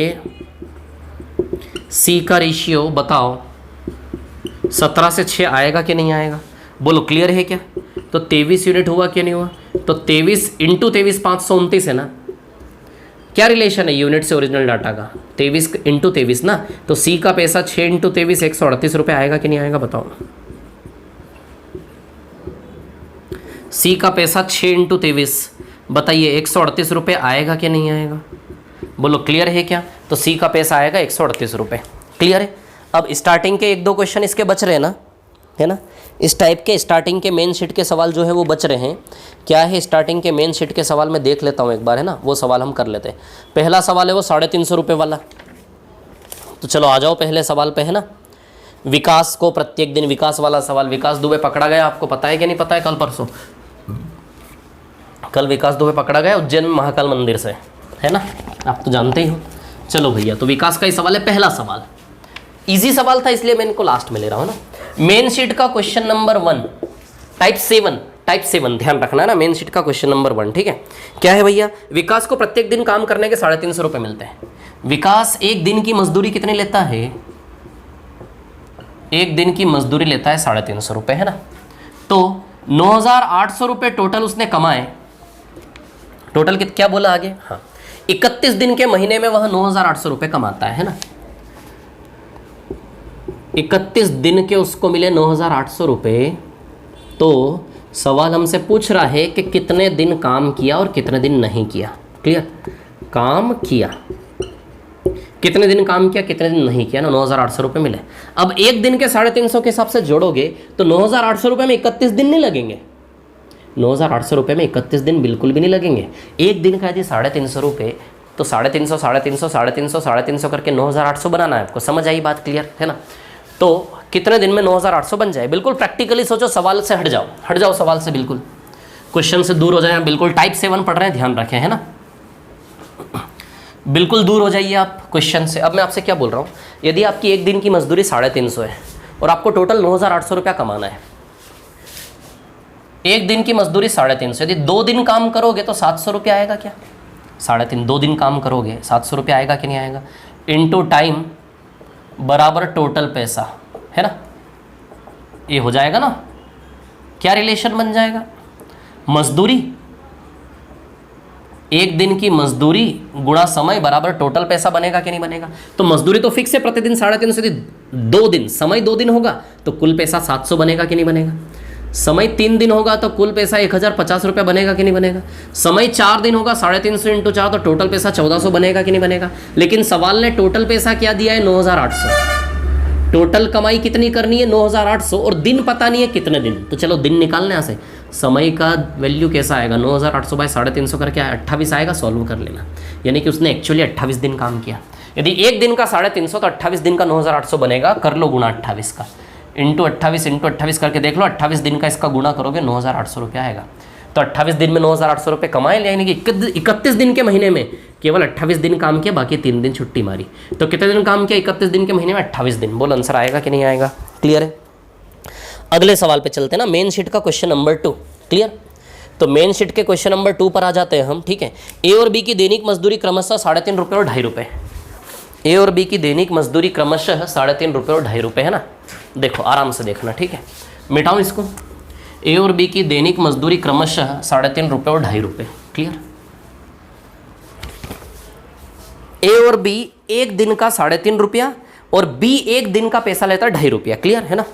C का रेशियो बताओ 17 से 6 आएगा कि नहीं आएगा, बोलो क्लियर है क्या। तो 23 यूनिट हुआ कि नहीं हुआ। तो 23 × 23 529 है ना, क्या रिलेशन है यूनिट से ओरिजिनल डाटा का, 23 × 23 ना। तो सी का पैसा 6 × 23 138 रुपये आएगा कि नहीं आएगा बताओ। सी का पैसा 6 × 23 बताइए 138 रुपये आएगा कि नहीं आएगा, बोलो क्लियर है क्या। तो सी का पैसा आएगा 138 रुपये, क्लियर है। अब स्टार्टिंग के 1-2 क्वेश्चन इसके बच रहे हैं ना, है ना। इस टाइप के स्टार्टिंग के मेन शीट के सवाल जो है वो बच रहे हैं। क्या है स्टार्टिंग के मेन शीट के सवाल में देख लेता हूँ एक बार, है ना, वो सवाल हम कर लेते हैं। पहला सवाल है वो 350 रुपये वाला, तो चलो आ जाओ पहले सवाल पे, है ना। विकास को प्रत्येक दिन, विकास वाला सवाल। विकास दुबे पकड़ा गया, आपको पता है कि नहीं पता है, कल परसों, कल विकास दुबे पकड़ा गया उज्जैन महाकाल मंदिर से, है ना, आप तो जानते ही हो। चलो भैया, तो विकास का ही सवाल है, पहला सवाल इजी सवाल था इसलिए मैं इनको लास्ट में ले रहा हूँ ना। मेन शीट का क्वेश्चन नंबर 1 टाइप 7 ध्यान रखना है ना, मेन शीट का क्वेश्चन नंबर 1, ठीक है। क्या है भैया, विकास को प्रत्येक दिन काम करने के 350 रुपये मिलते हैं। विकास एक दिन की मजदूरी कितनी लेता है, एक दिन की मजदूरी लेता है 350 रुपये, है ना। तो 9,800 रुपये टोटल उसने कमाए, टोटल क्या बोला आगे, हाँ 31 दिन के महीने में वह 9,800 रुपये कमाता है ना। 31 दिन के उसको मिले 9,800 रुपये। तो सवाल हमसे पूछ रहा है कि कितने दिन काम किया और कितने दिन नहीं किया, क्लियर। काम किया, कितने दिन काम किया कितने दिन नहीं किया ना, 9,800 रुपये मिले। अब एक दिन के 350 के हिसाब से जोड़ोगे तो 9,800 रुपये में 31 दिन नहीं लगेंगे, 9,800 रुपये में 31 दिन बिल्कुल भी नहीं लगेंगे। एक दिन का यदि 350 रुपये, तो 350, 350, 350, 350 करके 9,800 बनाना है आपको, समझ आई बात, क्लियर है ना। तो कितने दिन में 9,800 बन जाए, बिल्कुल प्रैक्टिकली सोचो, सवाल से हट जाओ सवाल से, बिल्कुल क्वेश्चन से दूर हो जाए, बिल्कुल टाइप 7 पढ़ रहे हैं, ध्यान रखें, है ना, बिल्कुल दूर हो जाइए आप क्वेश्चन से। अब मैं आपसे क्या बोल रहा हूँ, यदि आपकी एक दिन की मजदूरी 350 है और आपको टोटल 9,800 रुपया कमाना है, एक दिन की मजदूरी 350, यदि 2 दिन काम करोगे तो 700 रुपया आएगा क्या, 3.5 2 दिन काम करोगे 700 रुपया आएगा कि नहीं आएगा, इनटू टाइम बराबर टोटल पैसा, है ना, ये हो जाएगा ना। क्या रिलेशन बन जाएगा, मजदूरी, एक दिन की मजदूरी गुणा समय बराबर टोटल पैसा बनेगा कि नहीं बनेगा। तो मजदूरी तो फिक्स है प्रतिदिन 350, यदि 2 दिन समय 2 दिन होगा तो कुल पैसा 700 बनेगा कि नहीं बनेगा। समय 3 दिन होगा तो कुल पैसा 1,050 रुपया बनेगा कि नहीं बनेगा। समय 4 दिन होगा 350 × 4 तो टोटल पैसा 1400 बनेगा कि नहीं बनेगा। लेकिन सवाल ने टोटल पैसा क्या दिया है, 9,800। टोटल कमाई कितनी करनी है, 9,800, और दिन पता नहीं है कितने दिन। तो चलो दिन निकालने यहाँ से, समय का वैल्यू कैसा आएगा, 9,800 बाय 350 करके 28 आएगा, सॉल्व कर लेना। यानी कि उसने एक्चुअली 28 दिन काम किया। यदि एक दिन का 350 तो 28 दिन का 9,800 बनेगा, कर लो गुणा 28 का, इंटू 28 करके देख लो, 28 दिन का इसका गुणा करोगे 9,800 रुपया आएगा। तो 28 दिन में 9,800 रुपये कमाए, यानी कि 31 दिन के महीने में केवल 28 दिन काम किया, बाकी 3 दिन छुट्टी मारी। तो कितने दिन काम किया 31 दिन के महीने में, 28 दिन। बोल आंसर आएगा कि नहीं आएगा, क्लियर है। अगले सवाल पे चलते हैं ना, मेन शीट का क्वेश्चन नंबर 2, क्लियर। तो मेन शीट के क्वेश्चन नंबर 2 पर आ जाते हैं हम, ठीक है। ए और बी की दैनिक मजदूरी क्रमशः 3.5 रुपये और 2.5 रुपये। ए और बी की दैनिक मजदूरी क्रमशः 3.5 रुपये और 2.5 रुपये, है ना। देखो आराम से देखना, ठीक है, मिटाऊं इसको। ए और बी की दैनिक मजदूरी क्रमशः 3.5 रुपये और 2.5 रुपये, क्लियर। ए और बी एक दिन का 3.5 रुपया और बी एक दिन का पैसा लेता है 2.5 रुपया, क्लियर है ना।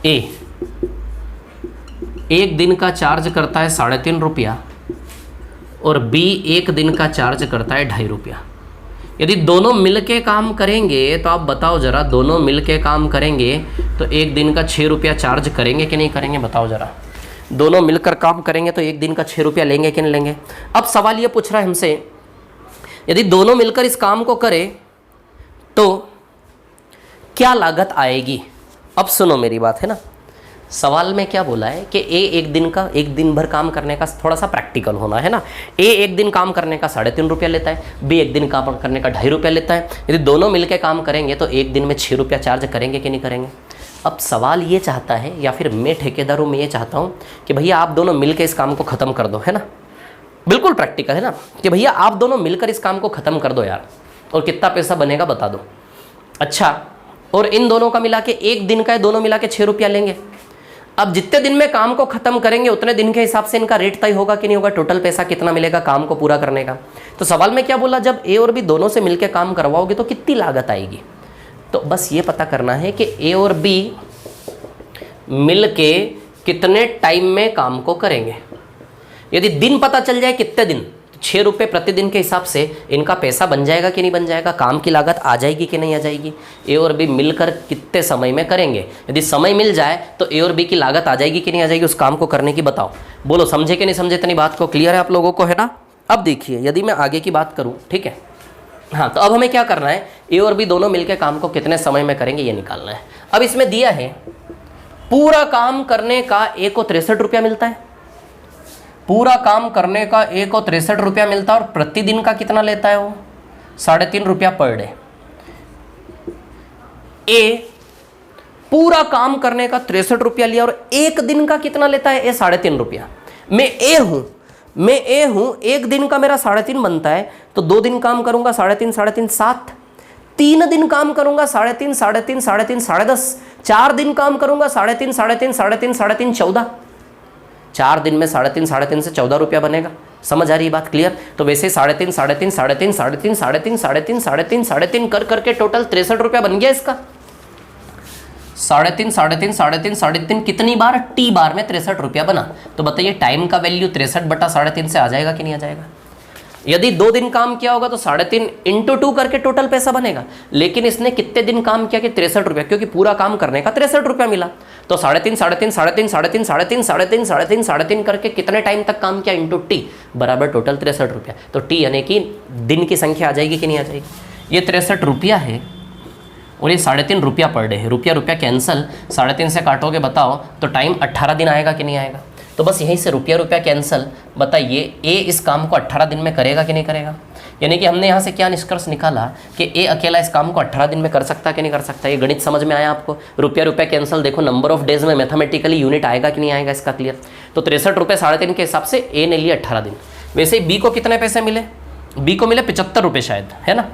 ए एक दिन का चार्ज करता है 3.5 रुपया और बी एक दिन का चार्ज करता है 2.5 रुपया। यदि दोनों मिलके काम करेंगे तो आप बताओ जरा, दोनों मिलके काम करेंगे तो एक दिन का 6 रुपया चार्ज करेंगे कि नहीं करेंगे, बताओ जरा। दोनों मिलकर काम करेंगे तो एक दिन का 6 रुपया लेंगे कि नहीं लेंगे। अब सवाल ये पूछ रहा है हमसे, यदि दोनों मिलकर इस काम को करें तो क्या लागत आएगी। अब सुनो मेरी बात, है ना। सवाल में क्या बोला है कि ए एक दिन भर काम करने का, थोड़ा सा प्रैक्टिकल होना है ना। ए एक दिन काम करने का 3.5 रुपया लेता है, बी एक दिन काम करने का 2.5 रुपया लेता है। यदि दोनों मिलकर काम करेंगे तो एक दिन में 6 रुपया चार्ज करेंगे कि नहीं करेंगे। अब सवाल ये चाहता है, या फिर मैं ठेकेदार हूँ, मैं ये चाहता हूँ कि भैया आप दोनों मिलकर इस काम को ख़त्म कर दो, है ना। बिल्कुल प्रैक्टिकल है ना, कि भैया आप दोनों मिलकर इस काम को ख़त्म कर दो यार, और कितना पैसा बनेगा बता दो। अच्छा, और इन दोनों का मिला के एक दिन का है, दोनों मिला के 6 रुपया लेंगे। अब जितने दिन में काम को खत्म करेंगे उतने दिन के हिसाब से इनका रेट तय होगा कि नहीं होगा, टोटल पैसा कितना मिलेगा काम को पूरा करने का। तो सवाल में क्या बोला, जब ए और बी दोनों से मिलकर काम करवाओगे तो कितनी लागत आएगी। तो बस ये पता करना है कि ए और बी मिलके कितने टाइम में काम को करेंगे। यदि दिन पता चल जाए कितने दिन, 6 रुपये प्रतिदिन के हिसाब से इनका पैसा बन जाएगा कि नहीं बन जाएगा, काम की लागत आ जाएगी कि नहीं आ जाएगी। ए और बी मिलकर कितने समय में करेंगे, यदि समय मिल जाए तो ए और बी की लागत आ जाएगी कि नहीं आ जाएगी उस काम को करने की, बताओ। बोलो समझे कि नहीं समझे, इतनी बात को क्लियर है आप लोगों को, है ना। अब देखिए, यदि मैं आगे की बात करूँ, ठीक है, हाँ, तो अब हमें क्या करना है, ए और बी दोनों मिलकर काम को कितने समय में करेंगे ये निकालना है। अब इसमें दिया है पूरा काम करने का ए को 63 रुपया मिलता है, पूरा काम करने का ए को 63 रुपया मिलता है, और प्रतिदिन का कितना लेता है वो 3.5 रुपया पर डे। ए पूरा काम करने का 63 रुपया लिया और एक दिन का कितना लेता है ए 3.5 रुपया। मैं ए हूं, एक दिन का मेरा 3.5 बनता है, तो 2 दिन काम करूंगा 3.5 3.5 7, 3 दिन काम करूंगा 3.5 3.5 3.5 10.5, 4 दिन काम करूंगा 3.5 3.5 3.5 3.5 14, 4 दिन में 3.5 3.5 से 14 रुपया बनेगा। समझ आ रही बात, क्लियर। तो वैसे 3.5 3.5 3.5 3.5 3.5 3.5 3.5 कर करके टोटल 63 रुपया बन गया इसका। 3.5 3.5 3.5 3.5 कितनी बार, टी बार में 63 रुपया बना। तो बताइए टाइम का वैल्यू 63/3.5 से आ जाएगा कि नहीं आ जाएगा। यदि 2 दिन काम किया होगा तो 3.5 × 2 करके टोटल पैसा बनेगा, लेकिन इसने कितने दिन काम किया कि 63 रुपया, क्योंकि पूरा काम करने का 63 रुपया मिला। तो 3.5 3.5 3.5 3.5 3.5 3.5 3.5 करके कितने टाइम तक काम किया इंटू टी बराबर टोटल 63 रुपया। तो टी यानी कि दिन की संख्या आ जाएगी कि नहीं आ जाएगी। ये 63 रुपया है और ये 3.5 रुपया पर डे है। रुपया रुपया कैंसिल, 3.5 से काटोगे बताओ तो टाइम 18 दिन आएगा कि नहीं आएगा। तो बस यहीं से रुपया रुपया कैंसिल, बताइए ए इस काम को 18 दिन में करेगा कि नहीं करेगा। यानी कि हमने यहाँ से क्या निष्कर्ष निकाला कि ए अकेला इस काम को 18 दिन में कर सकता कि नहीं कर सकता। ये गणित समझ में आया आपको। रुपया रुपया कैंसिल, देखो नंबर ऑफ डेज में मैथमेटिकली यूनिट आएगा कि नहीं आएगा इसका, क्लियर। तो 63 रुपये 3.5 के हिसाब से ए ने लिए 18 दिन। वैसे ही बी को कितने पैसे मिले, बी को मिले 75 रुपये शायद, है ना,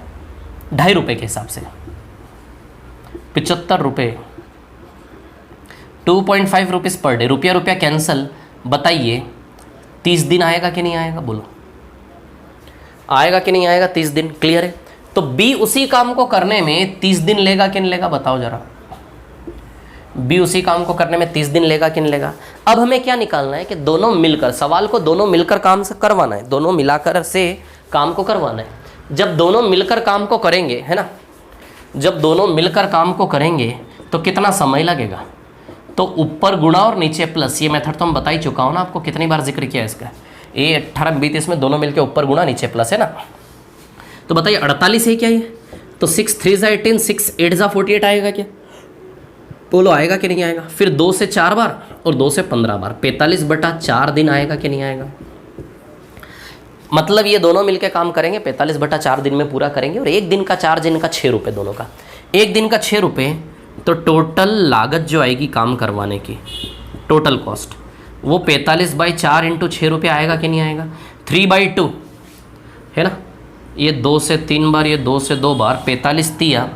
2.5 रुपये के हिसाब से 75 रुपये, 2.5 रुपीज़ पर डे। रुपया रुपया कैंसिल, बताइए 30 दिन आएगा कि नहीं आएगा, बोलो आएगा कि नहीं आएगा, 30 दिन, क्लियर है। तो बी उसी काम को करने में 30 दिन लेगा कि नहीं लेगा, बताओ जरा। बी उसी काम को करने में 30 दिन लेगा कि नहीं लेगा। अब हमें क्या निकालना है कि दोनों मिलकर, सवाल को दोनों मिलकर काम से करवाना है, दोनों मिलाकर से काम को करवाना है। जब दोनों मिलकर काम को करेंगे, है ना, जब दोनों मिलकर काम को करेंगे तो कितना समय लगेगा। तो ऊपर गुणा और नीचे प्लस, ये मेथड तो हम बता ही चुका हूँ ना आपको, कितनी बार जिक्र किया इसका। ए 18 32 में दोनों मिलके ऊपर गुणा नीचे प्लस, है ना। तो बताइए 48 है क्या ये, तो 6 3 = 18, 6 8 = 48 आएगा क्या, बोलो आएगा कि नहीं आएगा। फिर 2 से 4 बार और 2 से 15 बार, 45/4 दिन आएगा कि नहीं आएगा। मतलब ये दोनों मिलके काम करेंगे, 45/4 दिन में पूरा करेंगे, और एक दिन का चार्ज इनका 6 रुपये दोनों का, एक दिन का 6 रुपये। तो टोटल लागत जो आएगी काम करवाने की, टोटल कॉस्ट, वो 45/4 × 6 रुपये आएगा कि नहीं आएगा। 3/2 है ना, ये 2 से 3 बार, ये 2 से 2 बार, 45 तिया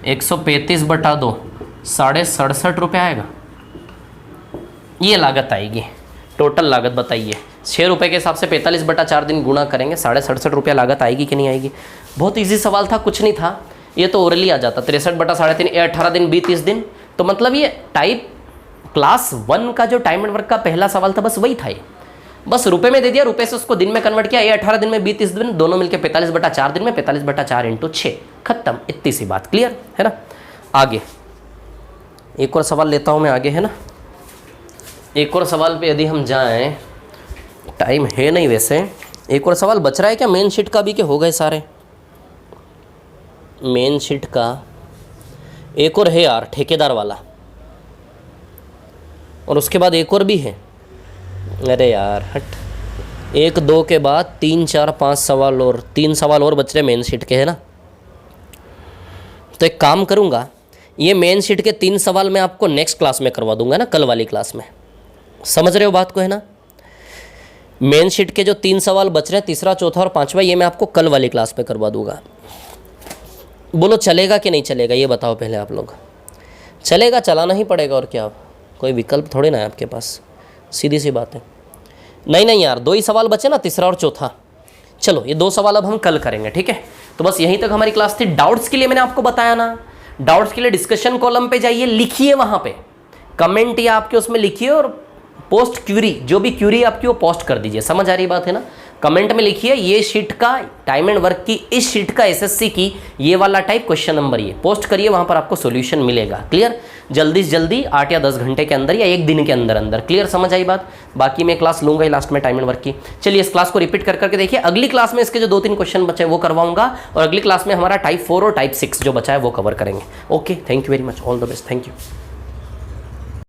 135/2, 67.5 रुपये आएगा। ये लागत आएगी, टोटल लागत बताइए। 6 रुपये के हिसाब से 45/4 दिन गुणा करेंगे, 67.5 रुपया लागत आएगी कि नहीं आएगी। बहुत ईजी सवाल था, कुछ नहीं था, ये तो ओरली आ जाता। 63/3.5, ए 18 दिन, बी 30 दिन। तो मतलब ये टाइप क्लास 1 का जो टाइम एंड वर्क का पहला सवाल था, बस वही था ये। बस रुपए में दे दिया, रुपए से उसको दिन में कन्वर्ट किया, ये 18 दिन में 30 दिन, दोनों मिलकर 45/4 दिन में 45/4 × 6, खत्म, इतनी सी बात, क्लियर है ना। आगे एक और सवाल लेता हूं मैं आगे, है ना। एक और सवाल पे यदि हम जाएं, टाइम है नहीं वैसे, एक और सवाल बच रहा है क्या मेन शीट का भी, के हो गए सारे मेन शीट का? एक और है यार, ठेकेदार वाला, और उसके बाद एक और भी है। अरे यार हट, 1 2 के बाद 3 4 5 सवाल और 3 सवाल और बच रहे मेन शीट के, है ना। तो एक काम करूँगा, ये मेन शीट के 3 सवाल मैं आपको नेक्स्ट क्लास में करवा दूंगा ना, कल वाली क्लास में, समझ रहे हो बात को, है ना। मेन शीट के जो 3 सवाल बच रहे हैं, तीसरा चौथा और पांचवा, ये मैं आपको कल वाली क्लास में करवा दूंगा। बोलो चलेगा कि नहीं चलेगा, ये बताओ पहले आप लोग। चलेगा, चलाना ही पड़ेगा, और क्या, कोई विकल्प थोड़े ना है आपके पास, सीधी सी बात है। नहीं यार, 2 ही सवाल बचे ना, तीसरा और चौथा। चलो ये 2 सवाल अब हम कल करेंगे, ठीक है। तो बस यहीं तक हमारी क्लास थी। डाउट्स के लिए मैंने आपको बताया ना, डाउट्स के लिए डिस्कशन कॉलम पे जाइए, लिखिए, वहां पे कमेंट या आपके उसमें लिखिए, और पोस्ट क्यूरी, जो भी क्यूरी आपकी वो पोस्ट कर दीजिए। समझ आ रही बात है ना। कमेंट में लिखिए ये शीट का, टाइम एंड वर्क की, इस शीट का एसएससी की ये वाला टाइप क्वेश्चन नंबर, ये पोस्ट करिए, वहां पर आपको सॉल्यूशन मिलेगा। क्लियर, जल्दी से जल्दी 8 या 10 घंटे के अंदर या 1 दिन के अंदर अंदर। क्लियर, समझ आई बात। बाकी मैं क्लास लूंगा ही लास्ट में टाइम एंड वर्क की। चलिए इस क्लास को रिपीट कर करके देखिए, अगली क्लास में इसके जो 2-3 क्वेश्चन बचे वो करवाऊंगा, और अगली क्लास में हमारा टाइप 4 और टाइप 6 जो बचा है वो कवर करेंगे। Okay, thank you very much, all the best, thank you.